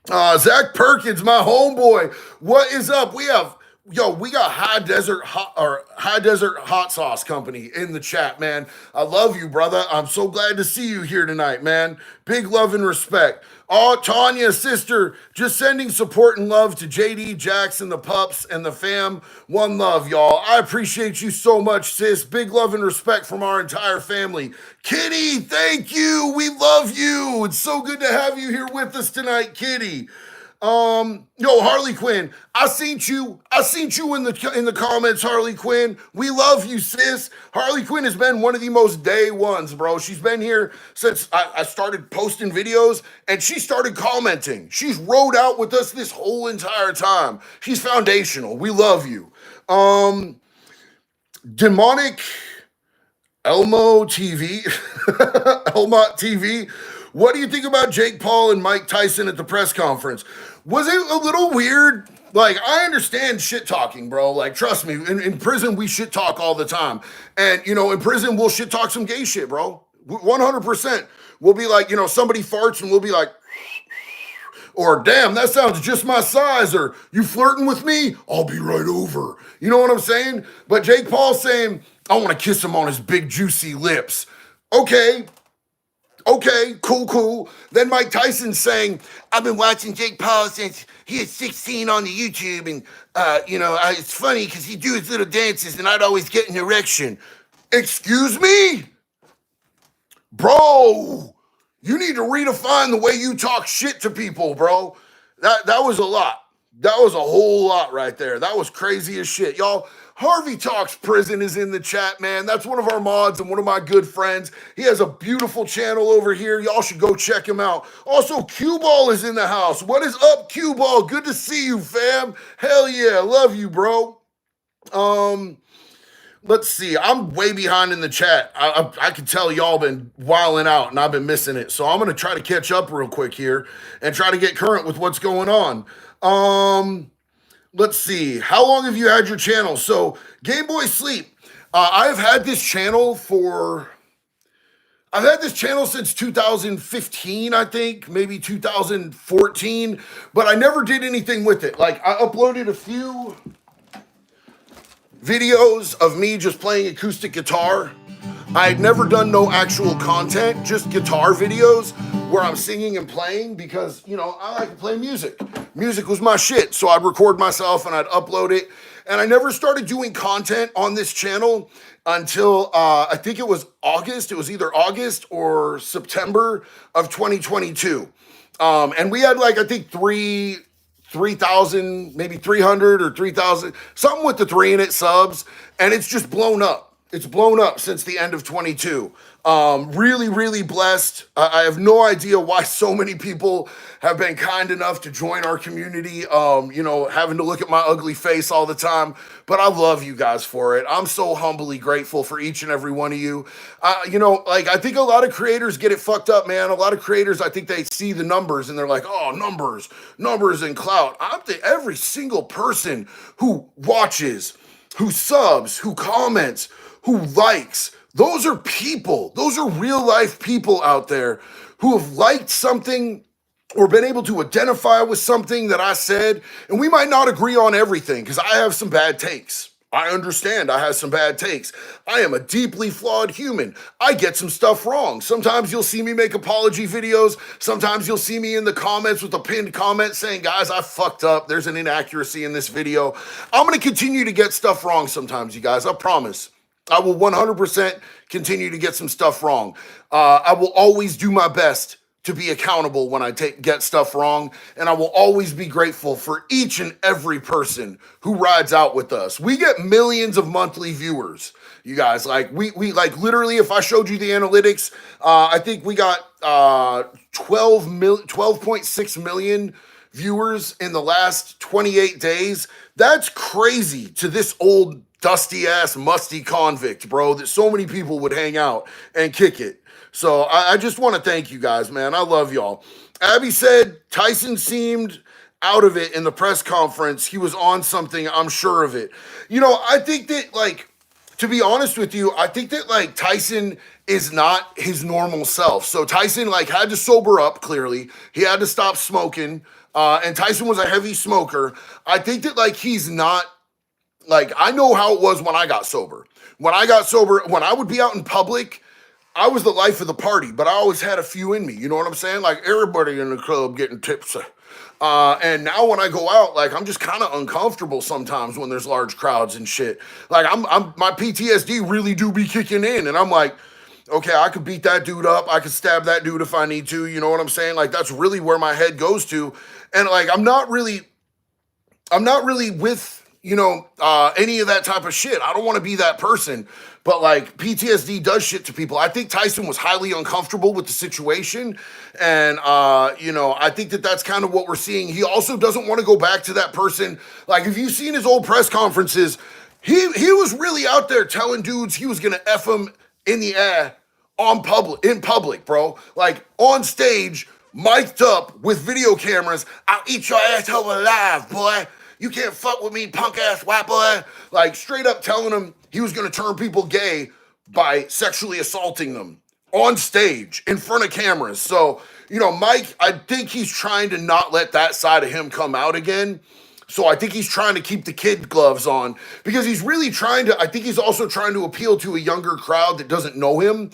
Zach Perkins, my homeboy. What is up? We got High Desert Hot Sauce Company in the chat, man. I love you, brother. I'm so glad to see you here tonight, man. Big love and respect. Oh, Tanya, sister, just sending support and love to JD, Jackson, the pups, and the fam. One love, y'all. I appreciate you so much, sis. Big love and respect from our entire family. Kitty, thank you. We love you. It's so good to have you here with us tonight, Kitty. Yo, Harley Quinn, I seen you in the comments, Harley Quinn. We love you, sis. Harley Quinn has been one of the most day ones, bro. She's been here since I started posting videos, and she started commenting. She's rode out with us this whole entire time. She's foundational. We love you. Demonic Elmo TV, Elmot TV. What do you think about Jake Paul and Mike Tyson at the press conference? Was it a little weird? Like, I understand shit talking, bro. Like, trust me, in prison, we shit talk all the time. And, you know, in prison, we'll shit talk some gay shit, bro. 100%. We'll be like, you know, somebody farts and we'll be like, or damn, that sounds just my size, or you flirting with me? I'll be right over. You know what I'm saying? But Jake Paul saying, I want to kiss him on his big juicy lips. Okay, cool. Then Mike Tyson saying, I've been watching Jake Paul since he was 16 on the YouTube, and, it's funny because he'd do his little dances, and I'd always get an erection. Excuse me? Bro, you need to redefine the way you talk shit to people, bro. That was a lot. That was a whole lot right there. That was crazy as shit. Y'all, Harvey Talks Prison is in the chat, man. That's one of our mods and one of my good friends. He has a beautiful channel over here. Y'all should go check him out. Also, Cue Ball is in the house. What is up, Cue Ball? Good to see you, fam. Hell yeah. Love you, bro. Let's see. I'm way behind in the chat. I can tell y'all been wilding out and I've been missing it. So I'm going to try to catch up real quick here and try to get current with what's going on. Let's see. How long have you had your channel? So Game Boy Sleep. I've had this channel since 2015, I think, maybe 2014, but I never did anything with it. Like, I uploaded a few videos of me just playing acoustic guitar. I had never done no actual content, just guitar videos where I'm singing and playing because, you know, I like to play music. Music was my shit, so I'd record myself and I'd upload it. And I never started doing content on this channel until I think it was August. It was either August or September of 2022. And we had like, I think 3,000, maybe 300 or 3,000, something with the three in it subs. And it's just blown up. It's blown up since the end of 22. Really, really blessed. I have no idea why so many people have been kind enough to join our community. Having to look at my ugly face all the time, but I love you guys for it. I'm so humbly grateful for each and every one of you. I think a lot of creators get it fucked up, man. A lot of creators, I think they see the numbers and they're like, oh, numbers and clout. I think every single person who watches, who subs, who comments, who likes, those are people. Those are real life people out there who have liked something or been able to identify with something that I said. And we might not agree on everything because I have some bad takes. I understand I have some bad takes. I am a deeply flawed human. I get some stuff wrong. Sometimes you'll see me make apology videos. Sometimes you'll see me in the comments with a pinned comment saying, guys, I fucked up. There's an inaccuracy in this video. I'm going to continue to get stuff wrong sometimes, you guys. I promise. I will 100% continue to get some stuff wrong. I will always do my best to be accountable when I get stuff wrong, and I will always be grateful for each and every person who rides out with us. We get millions of monthly viewers, you guys. Like we like literally, if I showed you the analytics, I think we got 12.6 million viewers in the last 28 days. That's crazy to this old dusty ass musty convict, bro, that so many people would hang out and kick it. So I just want to thank you guys, man. I love y'all. Abby said Tyson seemed out of it in the press conference. He was on something, I'm sure of it. I think that, like, to be honest with you, I think that, like, Tyson is not his normal self. So Tyson, like, had to sober up, clearly. He had to stop smoking. And Tyson was a heavy smoker. I think that, like, he's not, like, I know how it was when I got sober. When I would be out in public, I was the life of the party, but I always had a few in me. You know what I'm saying? Like, everybody in the club getting tipsy. And now when I go out, like, I'm just kind of uncomfortable sometimes when there's large crowds and shit. Like, my PTSD really do be kicking in, and I'm like, okay, I could beat that dude up. I could stab that dude if I need to. You know what I'm saying? Like, that's really where my head goes to. And, like, I'm not really with, any of that type of shit. I don't want to be that person. But, like, PTSD does shit to people. I think Tyson was highly uncomfortable with the situation. And, I think that that's kind of what we're seeing. He also doesn't want to go back to that person. Like, if you've seen his old press conferences, he was really out there telling dudes he was going to F them in the air in public, bro. Like, on stage, mic'd up with video cameras. I'll eat your asshole alive, boy. You can't fuck with me, punk ass white boy. Like, straight up telling him he was going to turn people gay by sexually assaulting them on stage in front of cameras. So, Mike, I think he's trying to not let that side of him come out again. So I think he's trying to keep the kid gloves on because he's really I think he's also trying to appeal to a younger crowd that doesn't know him.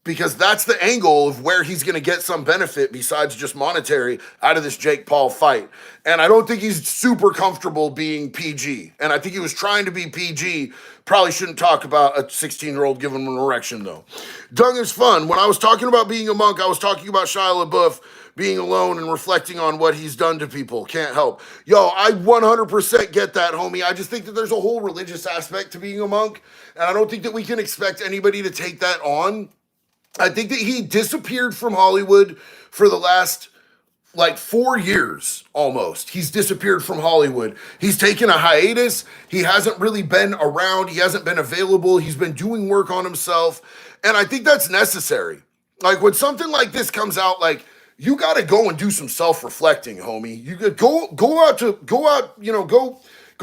Because that's the angle of where he's going to get some benefit besides just monetary out of this Jake Paul fight. And I don't think he's super comfortable being PG. And I think he was trying to be PG. Probably shouldn't talk about a 16-year-old giving him an erection, though. Dung is fun. When I was talking about being a monk, I was talking about Shia LaBeouf being alone and reflecting on what he's done to people. Can't help. Yo, I 100% get that, homie. I just think that there's a whole religious aspect to being a monk. And I don't think that we can expect anybody to take that on. I think that he disappeared from Hollywood for the last, 4 years almost. He's disappeared from Hollywood. He's taken a hiatus. He hasn't really been around. He hasn't been available. He's been doing work on himself. And I think that's necessary. Like, when something like this comes out, like, you got to go and do some self-reflecting, homie. You could go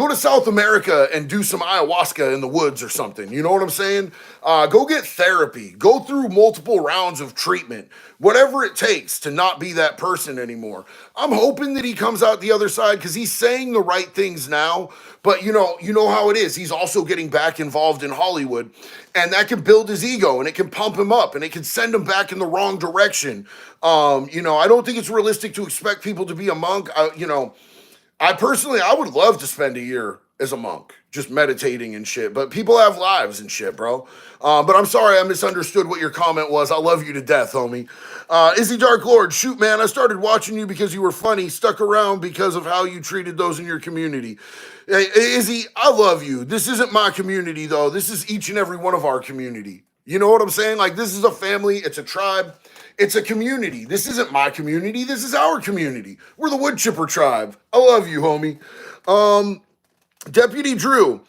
to South America and do some ayahuasca in the woods or something. You know what I'm saying? Go get therapy. Go through multiple rounds of treatment. Whatever it takes to not be that person anymore. I'm hoping that he comes out the other side because he's saying the right things now. But you know how it is. He's also getting back involved in Hollywood. And that can build his ego and it can pump him up and it can send him back in the wrong direction. I don't think it's realistic to expect people to be a monk. I personally, I would love to spend a year as a monk. just meditating and shit. But people have lives and shit, bro. But I'm sorry I misunderstood what your comment was. I love you to death, homie. Izzy Dark Lord, shoot, man, I started watching you because you were funny, stuck around because of how you treated those in your community. Hey, Izzy, I love you. This isn't my community, though. This is each and every one of our community. You know what I'm saying? Like, this is a family. It's a tribe. It's a community. This isn't my community. This is our community. We're the Wood Chipper tribe. I love you, homie. Deputy Drew,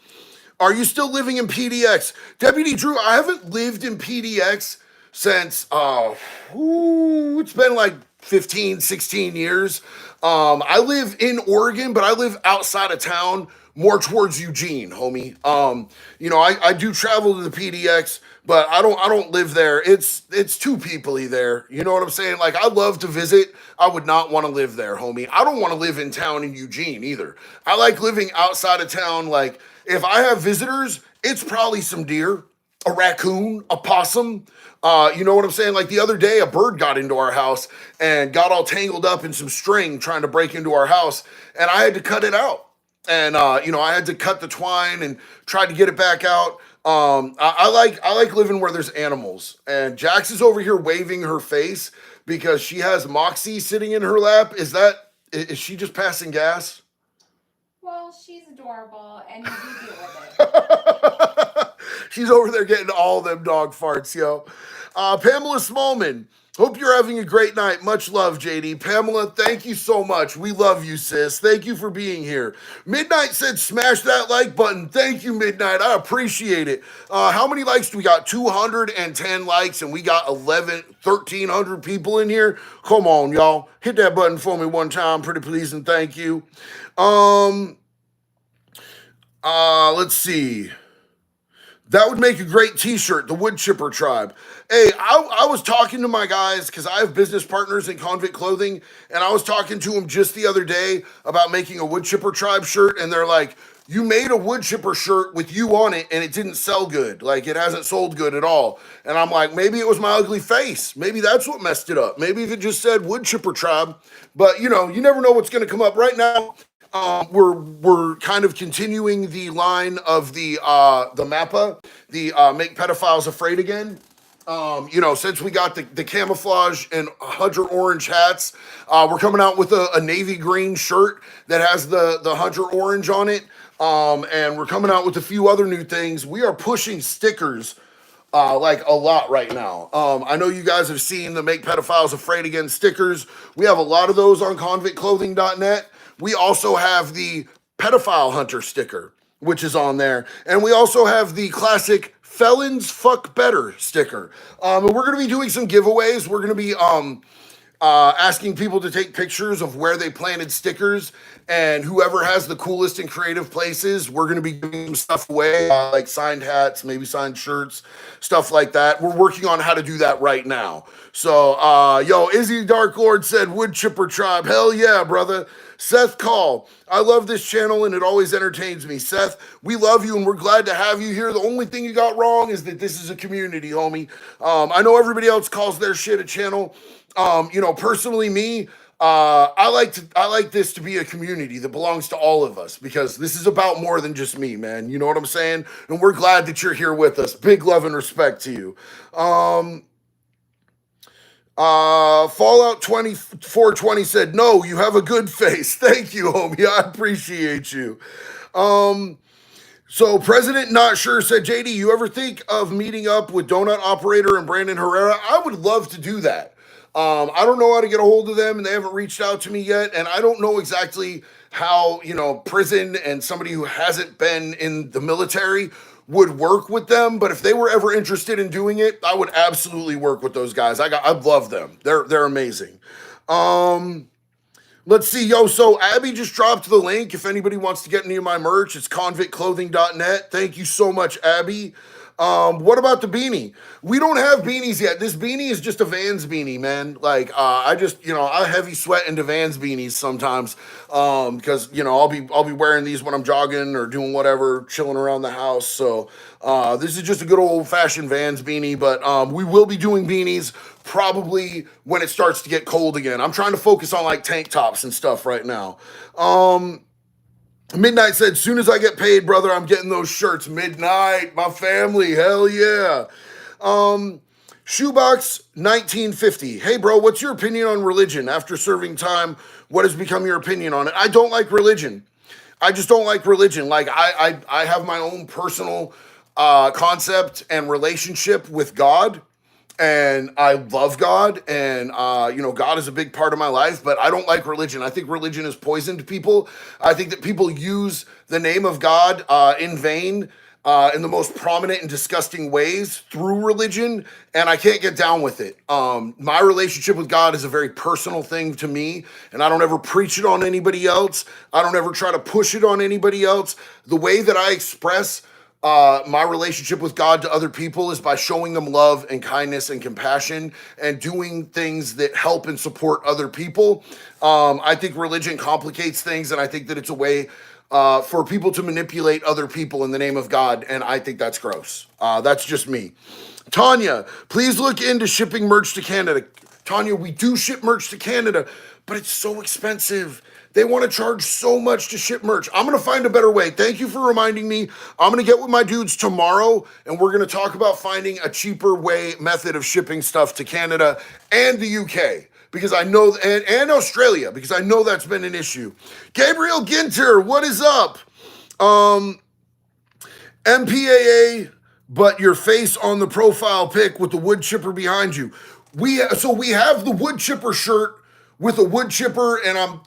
are you still living in PDX? Deputy Drew, I haven't lived in PDX since, it's been like 15, 16 years. I live in Oregon, but I live outside of town, more towards Eugene, homie. I do travel to the PDX, but I don't live there. It's too peoply there. You know what I'm saying? Like, I love to visit. I would not want to live there, homie. I don't want to live in town in Eugene either. I like living outside of town. Like, if I have visitors, it's probably some deer, a raccoon, a possum. You know what I'm saying? Like, the other day, a bird got into our house and got all tangled up in some string trying to break into our house, and I had to cut it out. And I had to cut the twine and try to get it back out. I like living where there's animals. And Jax is over here waving her face because she has Moxie sitting in her lap. Is she just passing gas? Well, she's adorable, and you do deal with it. She's over there getting all them dog farts, yo. Pamela Smallman, hope you're having a great night. Much love, JD. Pamela, thank you so much. We love you, sis. Thank you for being here. Midnight said smash that like button. Thank you, Midnight. I appreciate it. How many likes do we got? 210 likes, and we got 1,300 people in here. Come on, y'all. Hit that button for me one time. Pretty please and thank you. Let's see. That would make a great t-shirt, the Wood Chipper Tribe. Hey, I was talking to my guys because I have business partners in Convict Clothing, and I was talking to them just the other day about making a Wood Chipper Tribe shirt, and they're like, you made a Wood Chipper shirt with you on it, and it didn't sell good. Like, it hasn't sold good at all. And I'm like, maybe it was my ugly face. Maybe that's what messed it up. Maybe if it just said Wood Chipper Tribe. But, you never know what's going to come up. Right now, we're kind of continuing the line of the MAPA, the Make Pedophiles Afraid Again. Since we got the camouflage and Hunter orange hats, we're coming out with a navy green shirt that has the Hunter orange on it. And we're coming out with a few other new things. We are pushing stickers like a lot right now. I know you guys have seen the Make Pedophiles Afraid Again stickers. We have a lot of those on convictclothing.net. We also have the Pedophile Hunter sticker, which is on there. And we also have the classic Felons Fuck Better sticker. And we're going to be doing some giveaways. We're going to be asking people to take pictures of where they planted stickers. And whoever has the coolest and creative places, we're going to be giving some stuff away, like signed hats, maybe signed shirts, stuff like that. We're working on how to do that right now. So, Izzy Dark Lord said, Wood Chipper Tribe. Hell yeah, brother. Seth Call, I love this channel and it always entertains me. Seth, we love you and we're glad to have you here. The only thing you got wrong is that this is a community, homie. I know everybody else calls their shit a channel. Personally, me, I like this to be a community that belongs to all of us because this is about more than just me, man. You know what I'm saying? And we're glad that you're here with us. Big love and respect to you. Fallout 2420 said, no, you have a good face. Thank you, homie. I appreciate you. So President Not Sure said, JD, you ever think of meeting up with Donut Operator and Brandon Herrera? I would love to do that. I don't know how to get a hold of them and they haven't reached out to me yet. And I don't know exactly how, prison and somebody who hasn't been in the military would work with them, but if they were ever interested in doing it, I would absolutely work with those guys. I love them. They're amazing. Let's see, so Abby just dropped the link. If anybody wants to get any of my merch, it's convictclothing.net. Thank you so much, Abby. What about the beanie? We don't have beanies yet. This beanie is just a Vans beanie, man. Like, I heavy sweat into Vans beanies sometimes. Because, I'll be wearing these when I'm jogging or doing whatever, chilling around the house. So, this is just a good old fashioned Vans beanie, but, we will be doing beanies probably when it starts to get cold again. I'm trying to focus on like tank tops and stuff right now. Midnight said, soon as I get paid, brother, I'm getting those shirts. Midnight, my family, hell yeah. Shoebox 1950. Hey, bro, what's your opinion on religion? After serving time, what has become your opinion on it? I don't like religion. I just don't like religion. Like I have my own personal concept and relationship with God, and I love God, and God is a big part of my life. But I don't like religion. I think religion has poisoned people. I think that people use the name of God in vain. In the most prominent and disgusting ways through religion, and I can't get down with it. My relationship with God is a very personal thing to me, and I don't ever preach it on anybody else. I don't ever try to push it on anybody else. The way that I express my relationship with God to other people is by showing them love and kindness and compassion and doing things that help and support other people. I think religion complicates things, and I think that it's a way for people to manipulate other people in the name of God, and I think that's gross. That's just me. Tanya, please look into shipping merch to Canada. Tanya, we do ship merch to Canada, but it's so expensive. They want to charge so much to ship merch. I'm going to find a better way. Thank you for reminding me. I'm going to get with my dudes tomorrow, and we're going to talk about finding a cheaper method of shipping stuff to Canada and the UK. Because I know, and Australia, because I know that's been an issue. Gabriel Ginter, what is up? MPAA, but your face on the profile pic with the wood chipper behind you. We have the wood chipper shirt with a wood chipper, and I'm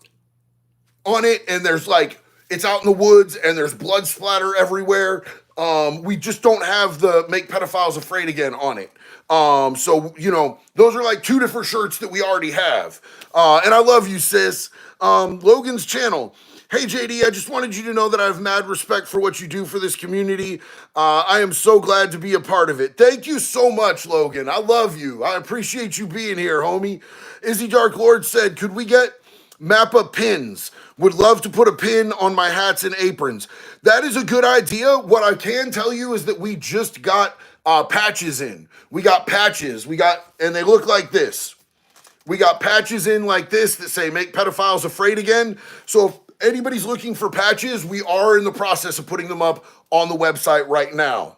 on it, and there's it's out in the woods, and there's blood splatter everywhere. We just don't have the Make Pedophiles Afraid Again on it. Those are two different shirts that we already have. And I love you, sis. Logan's channel. Hey, JD, I just wanted you to know that I have mad respect for what you do for this community. I am so glad to be a part of it. Thank you so much, Logan. I love you. I appreciate you being here, homie. Izzy Dark Lord said, could we get Mappa pins? Would love to put a pin on my hats and aprons. That is a good idea. What I can tell you is that we just got patches in. We got patches. And they look like this. We got patches in like this that say Make Pedophiles Afraid Again. So if anybody's looking for patches, we are in the process of putting them up on the website right now.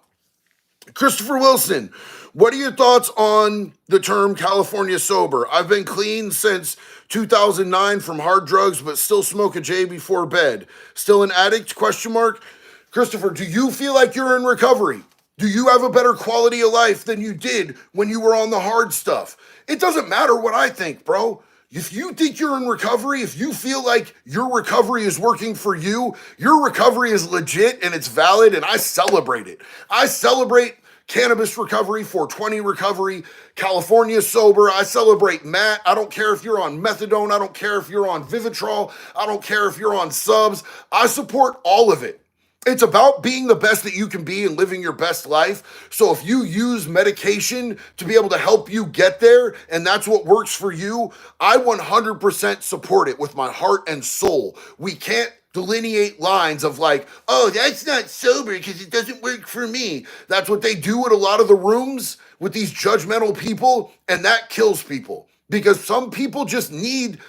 Christopher Wilson, what are your thoughts on the term California sober? I've been clean since 2009 from hard drugs, but still smoke a J before bed. Still an addict, question mark? Christopher, do you feel like you're in recovery? Do you have a better quality of life than you did when you were on the hard stuff? It doesn't matter what I think, bro. If you think you're in recovery, if you feel like your recovery is working for you, your recovery is legit and it's valid, and I celebrate it. I celebrate cannabis recovery, 420 recovery, California sober. I celebrate Matt. I don't care if you're on methadone. I don't care if you're on Vivitrol. I don't care if you're on subs. I support all of it. It's about being the best that you can be and living your best life. So if you use medication to be able to help you get there, and that's what works for you, I 100% support it with my heart and soul. We can't delineate lines of oh, that's not sober because it doesn't work for me. That's what they do at a lot of the rooms with these judgmental people, and that kills people because some people just need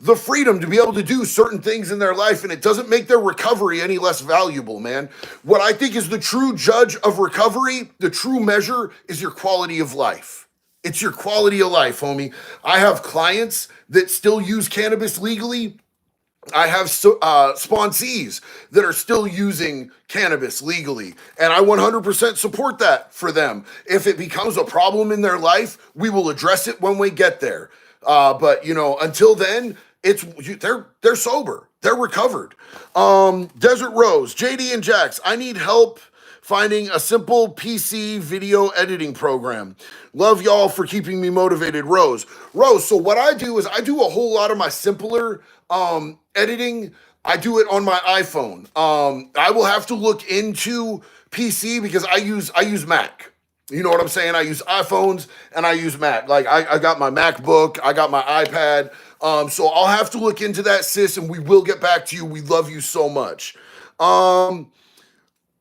the freedom to be able to do certain things in their life, and it doesn't make their recovery any less valuable, man. What I think is the true judge of recovery, the true measure, is your quality of life. It's your quality of life, homie. I have clients that still use cannabis legally. I have sponsees that are still using cannabis legally, and I 100% support that for them. If it becomes a problem in their life, we will address it when we get there. But until then, they're sober, they're recovered. Desert Rose, JD and Jax, I need help finding a simple PC video editing program. Love y'all for keeping me motivated, Rose. So what I do is I do a whole lot of my simpler editing. I do it on my iPhone. I will have to look into PC because I use Mac. You know what I'm saying? I use iPhones and I use Mac. I got my MacBook, I got my iPad. So I'll have to look into that, sis, and we will get back to you. We love you so much.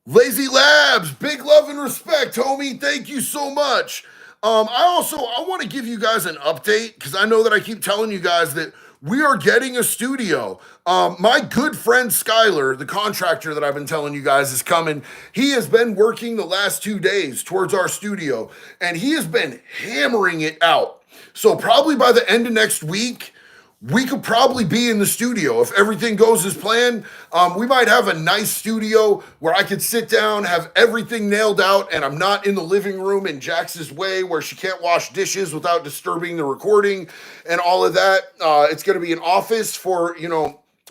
Lazy Labs, big love and respect, homie. Thank you so much. I want to give you guys an update because I know that I keep telling you guys that we are getting a studio. My good friend Skyler, the contractor that I've been telling you guys is coming. He has been working the last 2 days towards our studio, and he has been hammering it out. So probably by the end of next week, we could probably be in the studio if everything goes as planned. We might have a nice studio where I could sit down, have everything nailed out, and I'm not in the living room in Jax's way where she can't wash dishes without disturbing the recording and all of that. It's going to be an office for,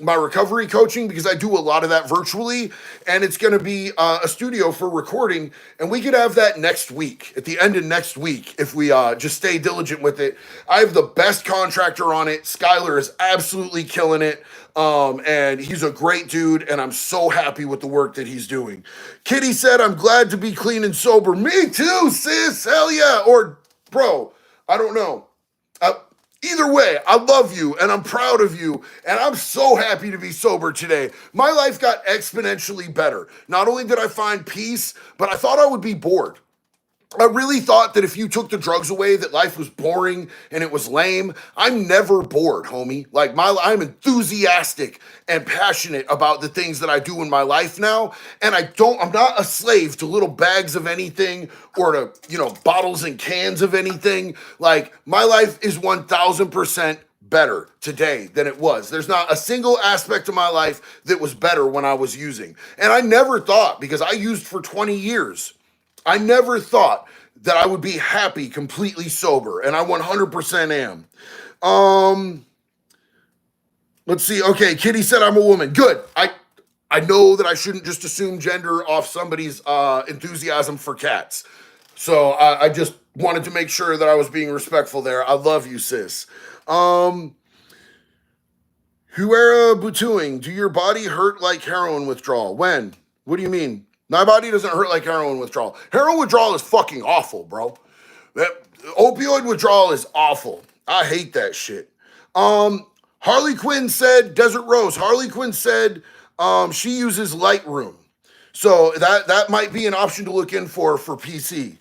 my recovery coaching, because I do a lot of that virtually, and it's going to be a studio for recording, and we could have that next week, at the end of next week, if we just stay diligent with it. I have the best contractor on it. Skyler is absolutely killing it, and he's a great dude, and I'm so happy with the work that he's doing. Kitty said, I'm glad to be clean and sober. Me too, sis, hell yeah, or bro, I don't know. Either way, I love you and I'm proud of you, and I'm so happy to be sober today. My life got exponentially better. Not only did I find peace, but I thought I would be bored. I really thought that if you took the drugs away, that life was boring and it was lame. I'm never bored, homie. Like I'm enthusiastic and passionate about the things that I do in my life now. And I'm not a slave to little bags of anything or to, bottles and cans of anything. Like my life is 1000% better today than it was. There's not a single aspect of my life that was better when I was using. And I never thought, because I used for 20 years, I never thought that I would be happy completely sober, and I 100% am. Let's see. Okay, Kitty said I'm a woman. Good. I know that I shouldn't just assume gender off somebody's enthusiasm for cats. So I just wanted to make sure that I was being respectful there. I love you, sis. Huera Butuing, do your body hurt like heroin withdrawal? When? What do you mean? My body doesn't hurt like heroin withdrawal. Heroin withdrawal is fucking awful, bro. Opioid withdrawal is awful. I hate that shit. Harley Quinn said, Desert Rose, Harley Quinn said she uses Lightroom. So that might be an option to look in for PC.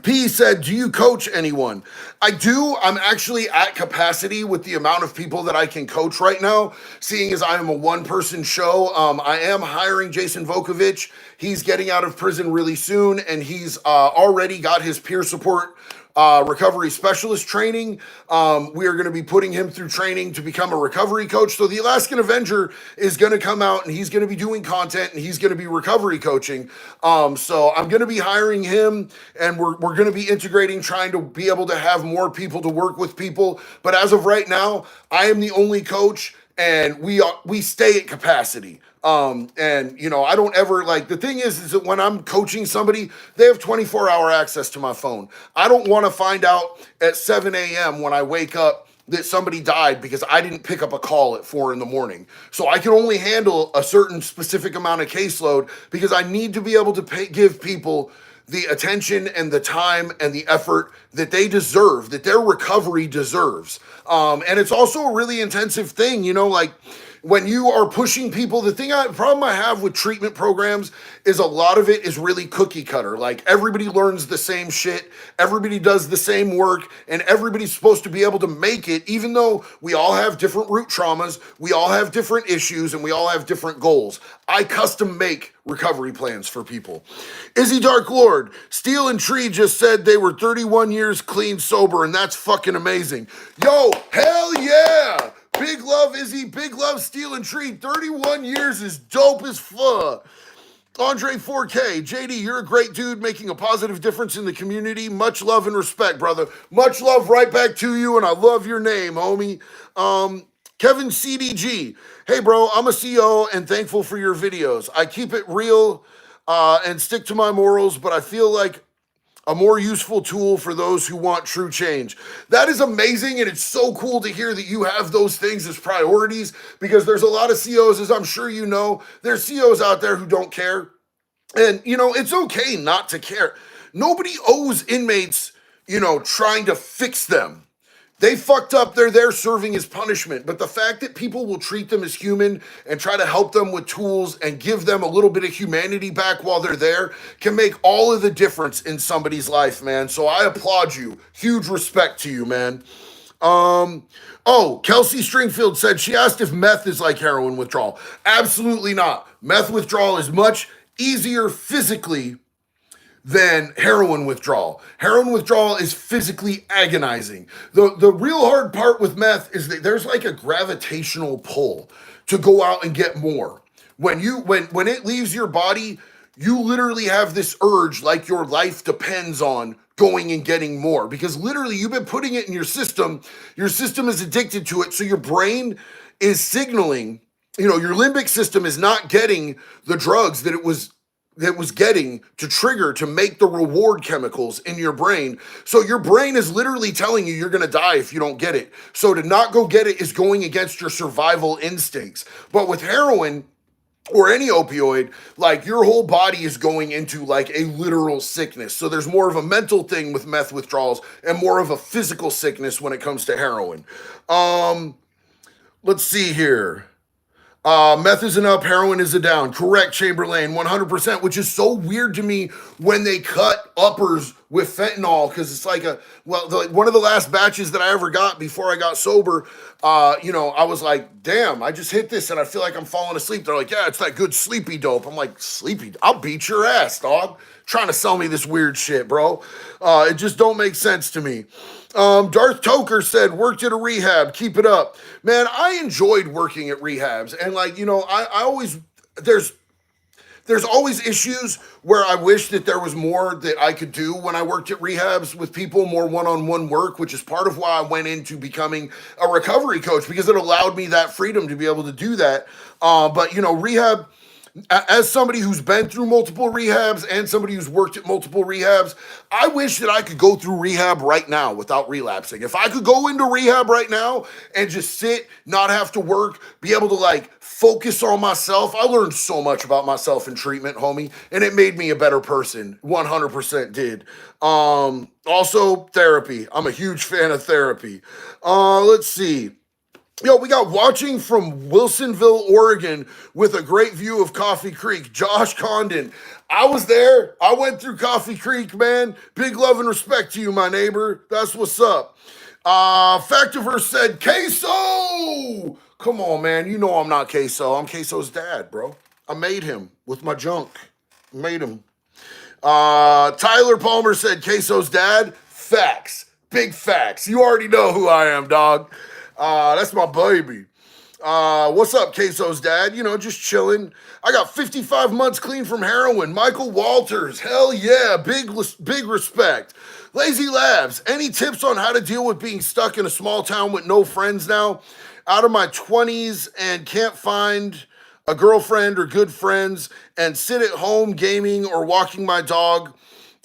P said, do you coach anyone? I do. I'm actually at capacity with the amount of people that I can coach right now, seeing as I am a one-person show. I am hiring Jason Vukovic. He's getting out of prison really soon, and he's already got his peer support recovery specialist training. We are going to be putting him through training to become a recovery coach. So the Alaskan Avenger is going to come out and he's going to be doing content and he's going to be recovery coaching. So I'm going to be hiring him, and we're going to be integrating, trying to be able to have more people to work with people. But as of right now, I am the only coach, and we stay at capacity. And I don't ever, the thing is that when I'm coaching somebody, they have 24-hour access to my phone. I don't want to find out at 7 a.m. when I wake up that somebody died because I didn't pick up a call at 4 a.m. So I can only handle a certain specific amount of caseload because I need to be able to give people the attention and the time and the effort that they deserve, that their recovery deserves. And it's also a really intensive thing, when you are pushing people, the problem I have with treatment programs is a lot of it is really cookie cutter. Like everybody learns the same shit, everybody does the same work, and everybody's supposed to be able to make it, even though we all have different root traumas, we all have different issues, and we all have different goals. I custom make recovery plans for people. Izzy Dark Lord, Steel and Tree just said they were 31 years clean sober, and that's fucking amazing. Yo, hell yeah! Big love, Izzy. Big love, Steel and Tree. 31 years is dope as fuck. Andre 4K. JD, you're a great dude making a positive difference in the community. Much love and respect, brother. Much love right back to you, and I love your name, homie. Kevin CDG. Hey, bro, I'm a CEO and thankful for your videos. I keep it real and stick to my morals, but I feel like a more useful tool for those who want true change. That is amazing, and it's so cool to hear that you have those things as priorities, because there's a lot of COs, as I'm sure you know, there's COs out there who don't care. And, it's okay not to care. Nobody owes inmates, trying to fix them. They fucked up, they're there serving as punishment. But the fact that people will treat them as human and try to help them with tools and give them a little bit of humanity back while they're there can make all of the difference in somebody's life, man. So I applaud you. Huge respect to you, man. Oh, Kelsey Stringfield said she asked if meth is like heroin withdrawal. Absolutely not. Meth withdrawal is much easier physically than heroin withdrawal. Heroin withdrawal is physically agonizing. The real hard part with meth is that there's like a gravitational pull to go out and get more. When it leaves your body, you literally have this urge like your life depends on going and getting more, because literally you've been putting it in your system is addicted to it, so your brain is signaling, your limbic system is not getting the drugs that was getting to trigger to make the reward chemicals in your brain. So your brain is literally telling you you're going to die if you don't get it. So to not go get it is going against your survival instincts. But with heroin or any opioid, like your whole body is going into like a literal sickness. So there's more of a mental thing with meth withdrawals and more of a physical sickness when it comes to heroin. Let's see here. Meth is an up, heroin is a down. Correct, Chamberlain, 100%, which is so weird to me when they cut uppers with fentanyl, because it's like one of the last batches that I ever got before I got sober, I was like, damn, I just hit this and I feel like I'm falling asleep. They're like, yeah, it's that good sleepy dope. I'm like, sleepy? I'll beat your ass, dog. Trying to sell me this weird shit, bro. It just don't make sense to me. Darth Toker said, worked at a rehab, keep it up. Man, I enjoyed working at rehabs. And I always, there's always issues where I wish that there was more that I could do when I worked at rehabs with people, more one-on-one work, which is part of why I went into becoming a recovery coach, because it allowed me that freedom to be able to do that. But rehab, as somebody who's been through multiple rehabs and somebody who's worked at multiple rehabs, I wish that I could go through rehab right now without relapsing. If I could go into rehab right now and just sit, not have to work, be able to focus on myself. I learned so much about myself in treatment, homie, and it made me a better person. 100% did. Also, therapy. I'm a huge fan of therapy. Let's see. Yo, we got watching from Wilsonville, Oregon, with a great view of Coffee Creek. Josh Condon. I was there. I went through Coffee Creek, man. Big love and respect to you, my neighbor. That's what's up. Factiverse said, Queso! Come on, man. You know I'm not Queso. I'm Queso's dad, bro. I made him with my junk. Made him. Tyler Palmer said, Queso's dad. Facts. Big facts. You already know who I am, dog. That's my baby. What's up, Queso's dad? Just chilling. I got 55 months clean from heroin. Michael Walters, hell yeah, big respect. Lazy Labs, any tips on how to deal with being stuck in a small town with no friends now? Out of my 20s and can't find a girlfriend or good friends and sit at home gaming or walking my dog.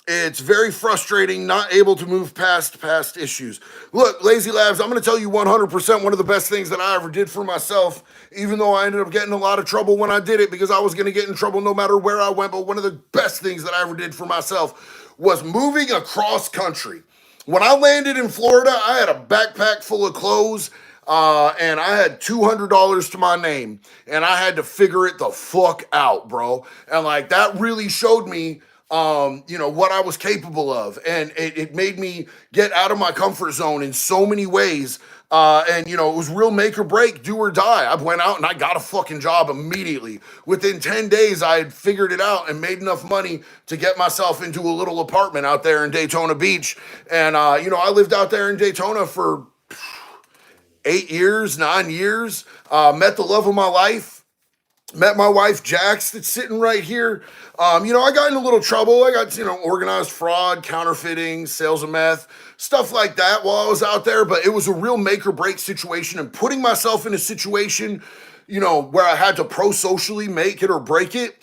It's very frustrating, not able to move past issues. Look, Lazy Labs, I'm going to tell you 100% one of the best things that I ever did for myself, even though I ended up getting a lot of trouble when I did it because I was going to get in trouble no matter where I went. But one of the best things that I ever did for myself was moving across country. When I landed in Florida, I had a backpack full of clothes, and I had $200 to my name, and I had to figure it the fuck out, bro. And that really showed me what I was capable of. And it made me get out of my comfort zone in so many ways. And it was real make or break, do or die. I went out and I got a fucking job immediately. Within 10 days, I had figured it out and made enough money to get myself into a little apartment out there in Daytona Beach. And, I lived out there in Daytona for 9 years, met the love of my life. Met my wife, Jax, that's sitting right here. I got in a little trouble. I got, organized fraud, counterfeiting, sales of meth, stuff like that while I was out there. But it was a real make or break situation. And putting myself in a situation, where I had to pro-socially make it or break it,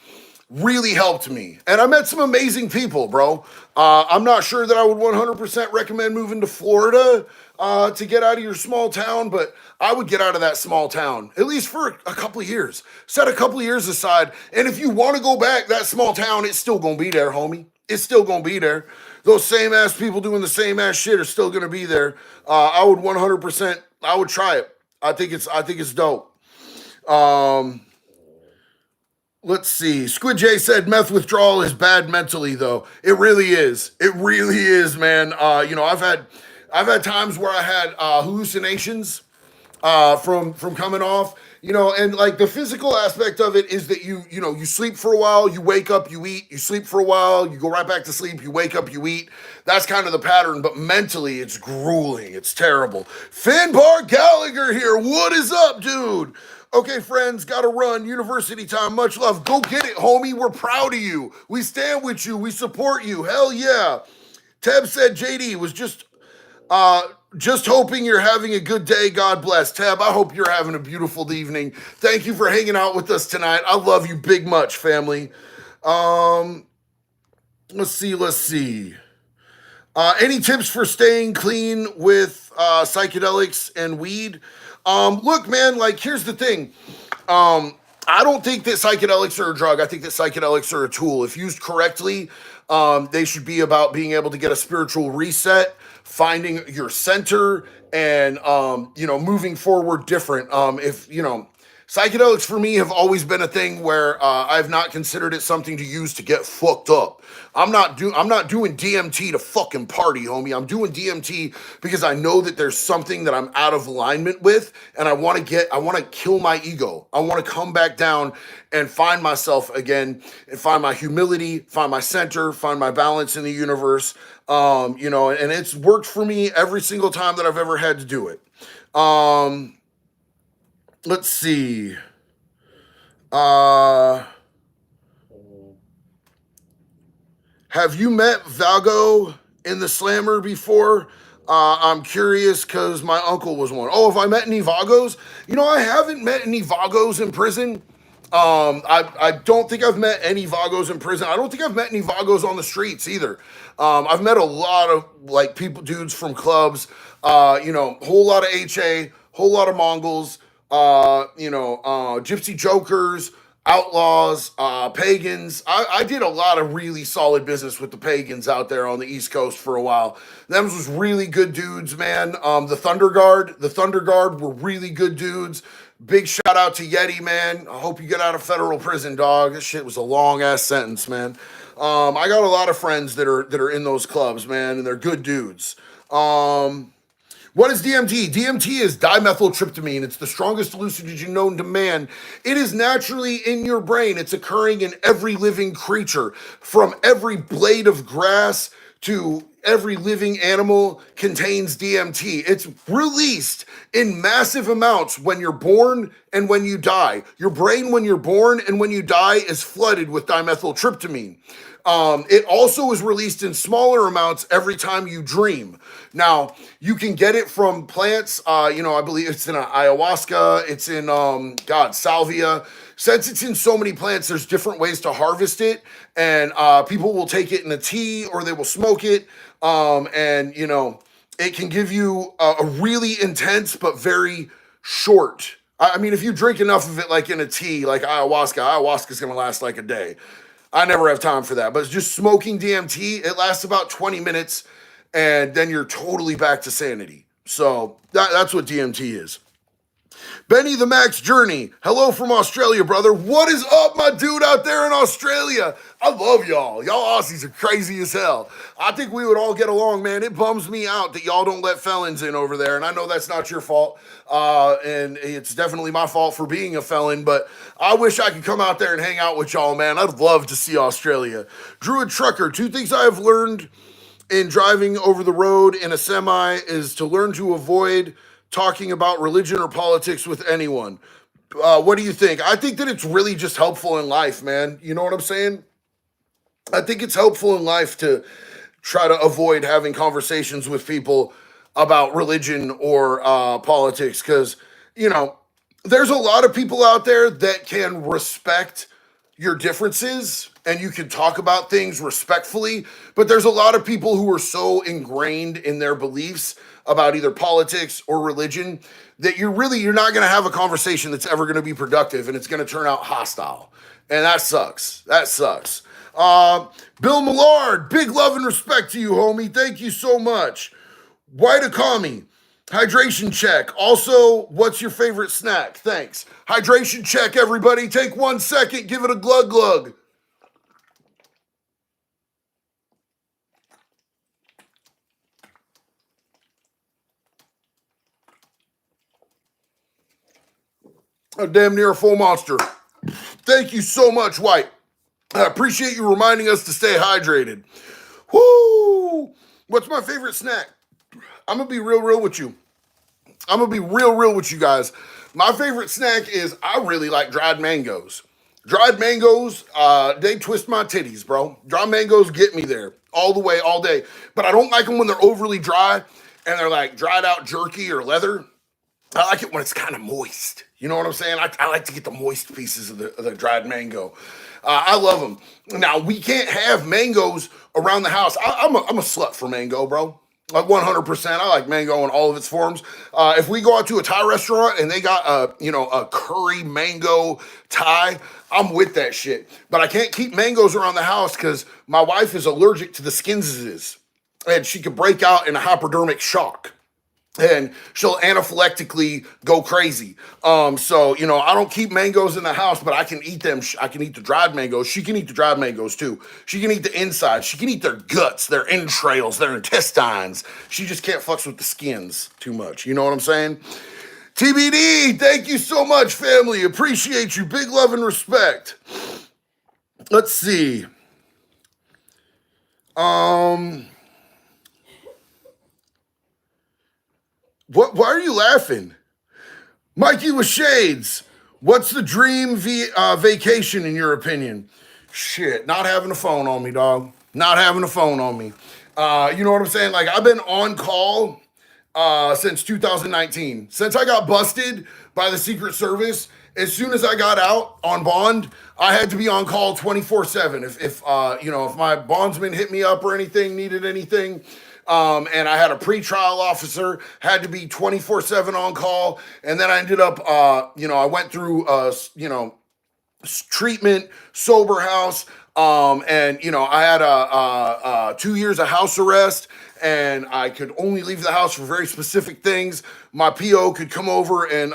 really helped me. And I met some amazing people, bro. I'm not sure that I would 100% recommend moving to Florida to get out of your small town, but I would get out of that small town, at least for a couple of years. Set a couple of years aside, and if you want to go back, that small town, it's still going to be there, homie. It's still going to be there. Those same ass people doing the same ass shit are still going to be there. I would 100%, I would try it. I think it's dope. Let's see. Squid J said meth withdrawal is bad mentally, though. It really is. It really is, man. I've had I've had times where I had hallucinations from coming off, and like the physical aspect of it is that you sleep for a while, you wake up, you eat, you sleep for a while, you go right back to sleep, you wake up, you eat. That's kind of the pattern, but mentally it's grueling, it's terrible. Finbar Gallagher here, what is up, dude? Okay, friends, gotta run. University time. Much love. Go get it, homie. We're proud of you. We stand with you. We support you. Hell yeah. Teb said JD was just hoping you're having a good day. God bless. Tab, I hope you're having a beautiful evening. Thank you for hanging out with us tonight. I love you big much, family. Let's see. Any tips for staying clean with psychedelics and weed? Look, man, like, here's the thing. I don't think that psychedelics are a drug. I think that psychedelics are a tool. If used correctly, they should be about being able to get a spiritual reset, finding your center, and moving forward different. Psychedelics for me have always been a thing where I've not considered it something to use to get fucked up. I'm not doing DMT to fucking party, homie. I'm doing DMT because I know that there's something that I'm out of alignment with, and I want to kill my ego. I want to come back down and find myself again, and find my humility, find my center, find my balance in the universe. And it's worked for me every single time that I've ever had to do it. Let's see. Have you met Vago in the Slammer before? I'm curious because my uncle was one. Oh, have I met any Vagos? I haven't met any Vagos in prison. I don't think I've met any Vagos in prison. I don't think I've met any Vagos on the streets either. I've met a lot of like dudes from clubs, whole lot of HA, whole lot of Mongols, gypsy jokers, outlaws, pagans. I did a lot of really solid business with the pagans out there on the East Coast for a while. Them was really good dudes, man. The Thunder Guard were really good dudes. Big shout out to Yeti, man. I hope you get out of federal prison, dog. This shit was a long ass sentence, man. I got a lot of friends that are in those clubs, man, and they're good dudes. What is DMT? DMT is dimethyltryptamine. It's the strongest hallucinogen known to man. It is naturally in your brain. It's occurring in every living creature. From every blade of grass to every living animal contains DMT. It's released in massive amounts when you're born and when you die. Your brain, when you're born and when you die, is flooded with dimethyltryptamine. It also is released in smaller amounts every time you dream. Now, you can get it from plants. I believe it's in ayahuasca. It's in, salvia. Since it's in so many plants, there's different ways to harvest it. And people will take it in a tea or they will smoke it. It can give you a really intense but very short. I mean, if you drink enough of it, like in a tea, like ayahuasca is going to last like a day. I never have time for that. But just smoking DMT, it lasts about 20 minutes, and then you're totally back to sanity. So that's what DMT is. Benny the Max Journey. Hello from Australia, brother. What is up, my dude out there in Australia? I love y'all. Y'all Aussies are crazy as hell. I think we would all get along, man. It bums me out that y'all don't let felons in over there. And I know that's not your fault. And it's definitely my fault for being a felon. But I wish I could come out there and hang out with y'all, man. I'd love to see Australia. Druid Trucker. 2 things I have learned in driving over the road in a semi is to learn to avoid talking about religion or politics with anyone. What do you think? I think that it's really just helpful in life, man. You know what I'm saying? I think it's helpful in life to try to avoid having conversations with people about religion or politics because, there's a lot of people out there that can respect your differences and you can talk about things respectfully, but there's a lot of people who are so ingrained in their beliefs about either politics or religion that you're not going to have a conversation that's ever going to be productive and it's going to turn out hostile. And that sucks. Bill Millard, big love and respect to you, homie. Thank you so much. White hydration check. Also, what's your favorite snack? Thanks. Hydration check, everybody. Take 1 second. Give it a glug glug. A damn near full monster. Thank you so much, White. I appreciate you reminding us to stay hydrated. Woo! What's my favorite snack? I'm gonna be real with you. I'm gonna be real with you guys. My favorite snack is I really like dried mangoes. Dried mangoes, they twist my titties, bro. Dried mangoes get me there all the way, all day. But I don't like them when they're overly dry and they're like dried out jerky or leather. I like it when it's kind of moist. You know what I'm saying? I like to get the moist pieces of the dried mango. I love them. Now, we can't have mangoes around the house. I'm a slut for mango, bro. Like 100%. I like mango in all of its forms. If we go out to a Thai restaurant and they got a curry mango Thai, I'm with that shit. But I can't keep mangoes around the house because my wife is allergic to the skins, and she could break out in a hypodermic shock. And she'll anaphylactically go crazy. So, I don't keep mangoes in the house, but I can eat them. I can eat the dried mangoes. She can eat the dried mangoes too. She can eat the inside. She can eat their guts, their entrails, their intestines. She just can't fucks with the skins too much. You know what I'm saying? TBD, thank you so much, family. Appreciate you. Big love and respect. Let's see. Why are you laughing? Mikey with shades. What's the dream vacation in your opinion? Shit, not having a phone on me, dog. Not having a phone on me. You know what I'm saying? Like, I've been on call since 2019. Since I got busted by the Secret Service, as soon as I got out on bond, I had to be on call 24/7. If my bondsman hit me up or anything, needed anything, and I had a pretrial officer, had to be 24/7 on call. And then I ended up, I went through, treatment, sober house, and I had 2 years of house arrest, and I could only leave the house for very specific things. My PO could come over and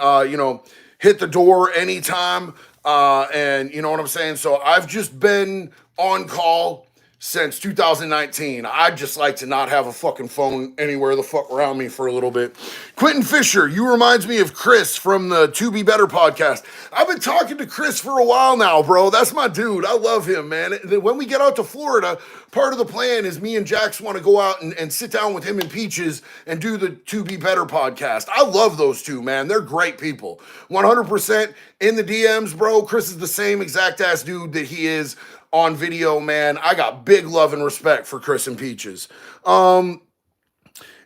hit the door anytime, and you know what I'm saying. So I've just been on call since 2019. I'd just like to not have a fucking phone anywhere the fuck around me for a little bit. Quentin Fisher, you reminds me of Chris from the To Be Better podcast. I've been talking to Chris for a while now, bro. That's my dude. I love him, man. When we get out to Florida, part of the plan is me and Jax want to go out and sit down with him and Peaches and do the To Be Better podcast. I love those two, man. They're great people. 100% in the DMs, bro. Chris is the same exact ass dude that he is on video, man. I got big love and respect for Chris and Peaches.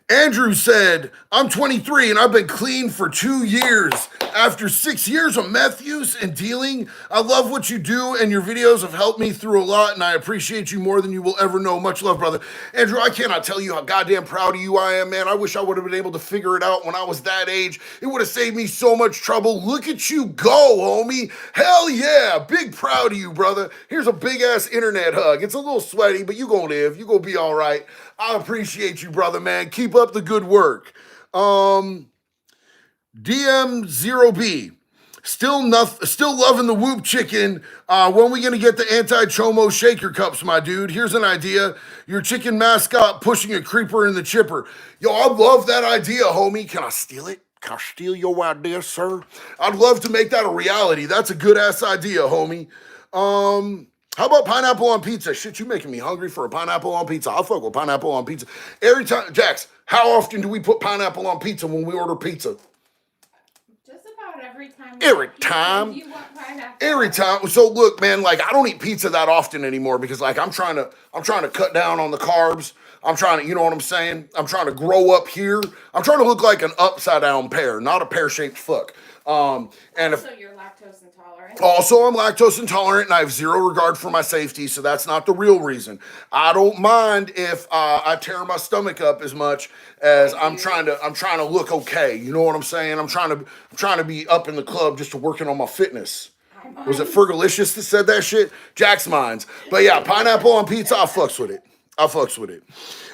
Andrew said, I'm 23 and I've been clean for 2 years. After 6 years of meth use and dealing, I love what you do and your videos have helped me through a lot and I appreciate you more than you will ever know. Much love, brother. Andrew, I cannot tell you how goddamn proud of you I am, man. I wish I would have been able to figure it out when I was that age. It would have saved me so much trouble. Look at you go, homie. Hell yeah. Big proud of you, brother. Here's a big ass internet hug. It's a little sweaty, but you gonna live. You gonna be all right. I appreciate you, brother, man. Keep up the good work. DM0B. Still loving the Whoop Chicken. When we gonna get the anti-chomo shaker cups, my dude? Here's an idea. Your chicken mascot pushing a creeper in the chipper. Yo, I love that idea, homie. Can I steal it? Can I steal your idea, sir? I'd love to make that a reality. That's a good-ass idea, homie. How about pineapple on pizza? Shit, you making me hungry for a pineapple on pizza. I'll fuck with pineapple on pizza. Every time, Jax, how often do we put pineapple on pizza when we order pizza? Just about every time. Every time. You want pineapple. Every time. So look, man, like I don't eat pizza that often anymore because like I'm trying to cut down on the carbs. I'm trying to, you know what I'm saying? I'm trying to grow up here. I'm trying to look like an upside down pear, not a pear-shaped fuck. And if So you're lactose intolerant. also, I'm lactose intolerant and I have zero regard for my safety, so that's not the real reason. I don't mind if I tear my stomach up as much as I'm trying to look okay. You know what I'm saying? I'm trying to be up in the club just to working on my fitness. Was it Fergalicious that said that shit? Jack's minds. But yeah, pineapple on pizza, I fucks with it.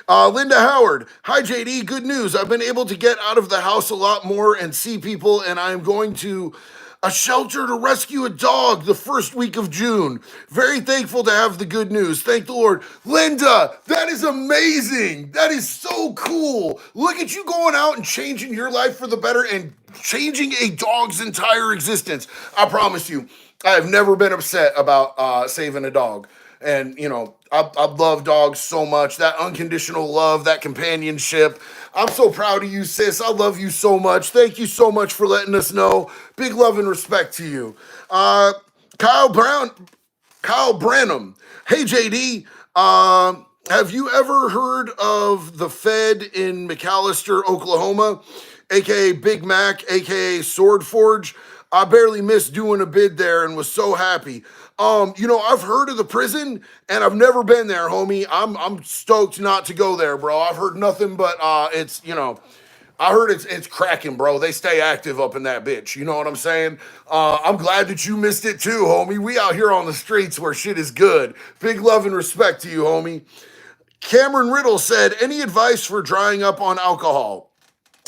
Linda Howard. Hi, JD. Good news. I've been able to get out of the house a lot more and see people, and I am going to a shelter to rescue a dog the first week of June. Very thankful to have the good news. Thank the Lord. Linda, that is amazing. That is so cool. Look at you going out and changing your life for the better and changing a dog's entire existence. I promise you, I have never been upset about saving a dog. And, you know, I love dogs so much. That unconditional love, that companionship. I'm so proud of you, sis. I love you so much. Thank you so much for letting us know. Big love and respect to you. Kyle Branham. Hey, JD. Have you ever heard of the Fed in McAlester, Oklahoma, aka Big Mac, aka Sword Forge? I barely missed doing a bid there and was so happy. You know, I've heard of the prison and I've never been there, homie. I'm stoked not to go there, bro. I've heard nothing but it's, you know, I heard it's cracking, bro. They stay active up in that bitch. You know what I'm saying? I'm glad that you missed it too, homie. We out here on the streets where shit is good. Big love and respect to you, homie. Cameron Riddle said, any advice for drying up on alcohol?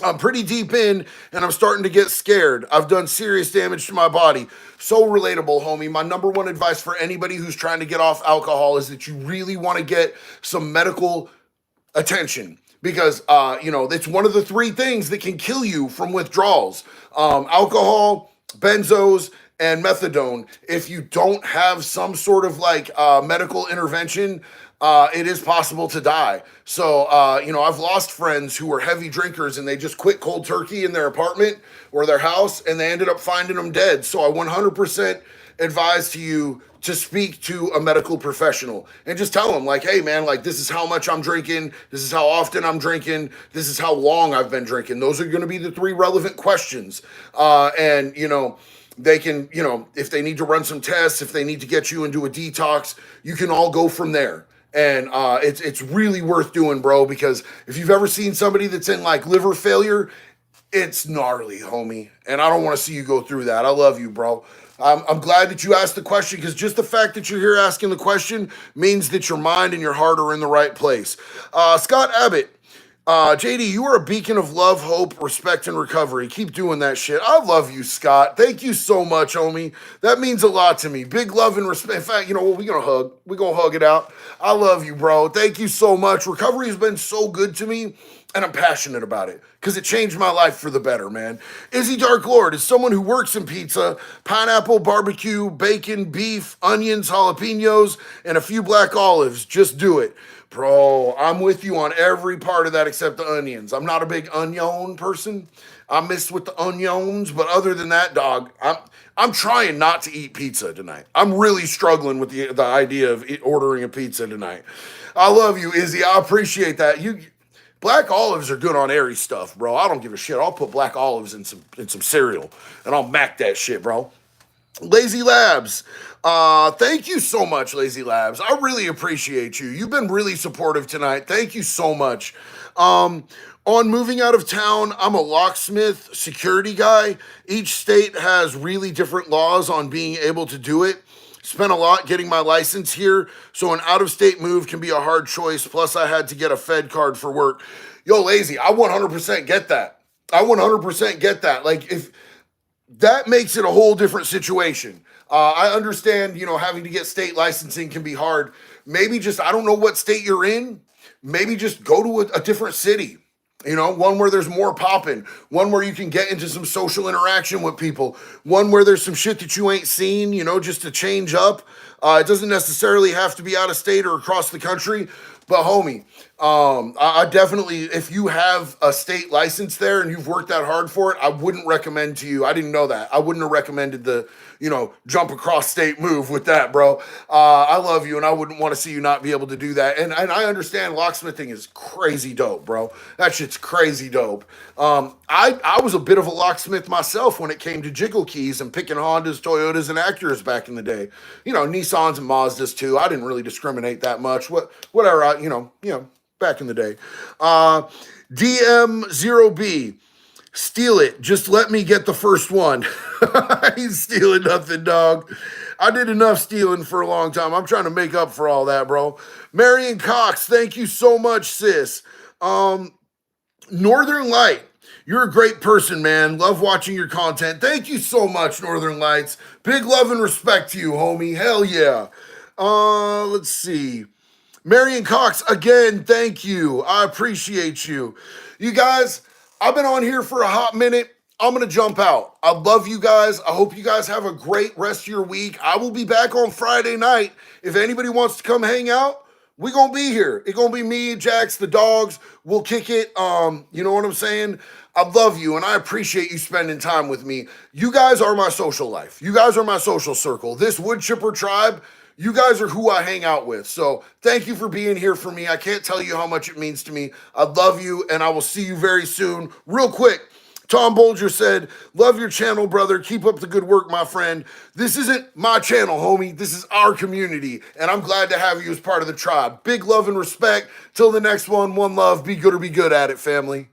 I'm pretty deep in and I'm starting to get scared. I've done serious damage to my body. So relatable, homie. My number one advice for anybody who's trying to get off alcohol is that you really want to get some medical attention because, you know, it's one of the three things that can kill you from withdrawals. Alcohol, benzos, and methadone. If you don't have some sort of like medical intervention, it is possible to die. So, you know, I've lost friends who were heavy drinkers and they just quit cold turkey in their apartment or their house and they ended up finding them dead. So I 100% advise to you to speak to a medical professional and just tell them like, hey man, like this is how much I'm drinking. This is how often I'm drinking. This is how long I've been drinking. Those are going to be the three relevant questions. And, you know, they can, you know, if they need to run some tests, if they need to get you into a detox, you can all go from there. And it's really worth doing, bro, because if you've ever seen somebody that's in like liver failure, it's gnarly, homie. And I don't want to see you go through that. I love you, bro. I'm glad that you asked the question because just the fact that you're here asking the question means that your mind and your heart are in the right place. Scott Abbott. JD, you are a beacon of love, hope, respect, and recovery. Keep doing that shit. I love you, Scott. Thank you so much, homie. That means a lot to me. Big love and respect. In fact, you know what? We're going to hug. We're going to hug it out. I love you, bro. Thank you so much. Recovery has been so good to me, and I'm passionate about it because it changed my life for the better, man. Izzy Dark Lord is someone who works in pizza, pineapple, barbecue, bacon, beef, onions, jalapenos, and a few black olives. Just do it. Bro, I'm with you on every part of that except the onions. I'm not a big onion person. I miss with the onions, but other than that, dog, I'm trying not to eat pizza tonight. I'm really struggling with the idea of ordering a pizza tonight. I love you, Izzy. I appreciate that. Black olives are good on airy stuff, bro. I don't give a shit. I'll put black olives in some cereal and I'll mac that shit, bro. Lazy Labs. Thank you so much, Lazy Labs. I really appreciate you. You've been really supportive tonight. Thank you so much. On moving out of town, I'm a locksmith security guy. Each state has really different laws on being able to do it. Spent a lot getting my license here, so an out-of-state move can be a hard choice. Plus, I had to get a Fed card for work. Yo, Lazy, I 100% get that. I 100% get that. Like, if that makes it a whole different situation. I understand, you know, having to get state licensing can be hard. Maybe just, I don't know what state you're in. Maybe just go to a different city. You know, one where there's more popping, one where you can get into some social interaction with people, one where there's some shit that you ain't seen, you know, just to change up. It doesn't necessarily have to be out of state or across the country, but homie, I definitely, if you have a state license there and you've worked that hard for it, I wouldn't recommend to you. I didn't know that. I wouldn't have recommended the, you know, jump across state move with that, bro. I love you and I wouldn't want to see you not be able to do that. And I understand locksmithing is crazy dope, bro. That shit's crazy dope. I was a bit of a locksmith myself when it came to jiggle keys and picking Hondas, Toyotas, and Acuras back in the day. You know, Nissans and Mazdas too. I didn't really discriminate that much. Whatever, you know, back in the day. DM0B. Steal it. Just let me get the first one. I ain't stealing nothing, dog. I did enough stealing for a long time. I'm trying to make up for all that, bro. Marion Cox, thank you so much, sis. Northern Light. You're a great person, man. Love watching your content. Thank you so much, Northern Lights. Big love and respect to you, homie. Hell yeah. Let's see. Marion Cox, again, thank you. I appreciate you. You guys, I've been on here for a hot minute. I'm going to jump out. I love you guys. I hope you guys have a great rest of your week. I will be back on Friday night. If anybody wants to come hang out, we gonna be here. It's gonna be me, Jax, the dogs. We'll kick it. You know what I'm saying? I love you and I appreciate you spending time with me. You guys are my social life. You guys are my social circle. This wood chipper tribe, you guys are who I hang out with. So thank you for being here for me. I can't tell you how much it means to me. I love you and I will see you very soon. Real quick, Tom Bolger said, love your channel, brother. Keep up the good work, my friend. This isn't my channel, homie. This is our community, and I'm glad to have you as part of the tribe. Big love and respect. Till the next one love. Be good or be good at it, family.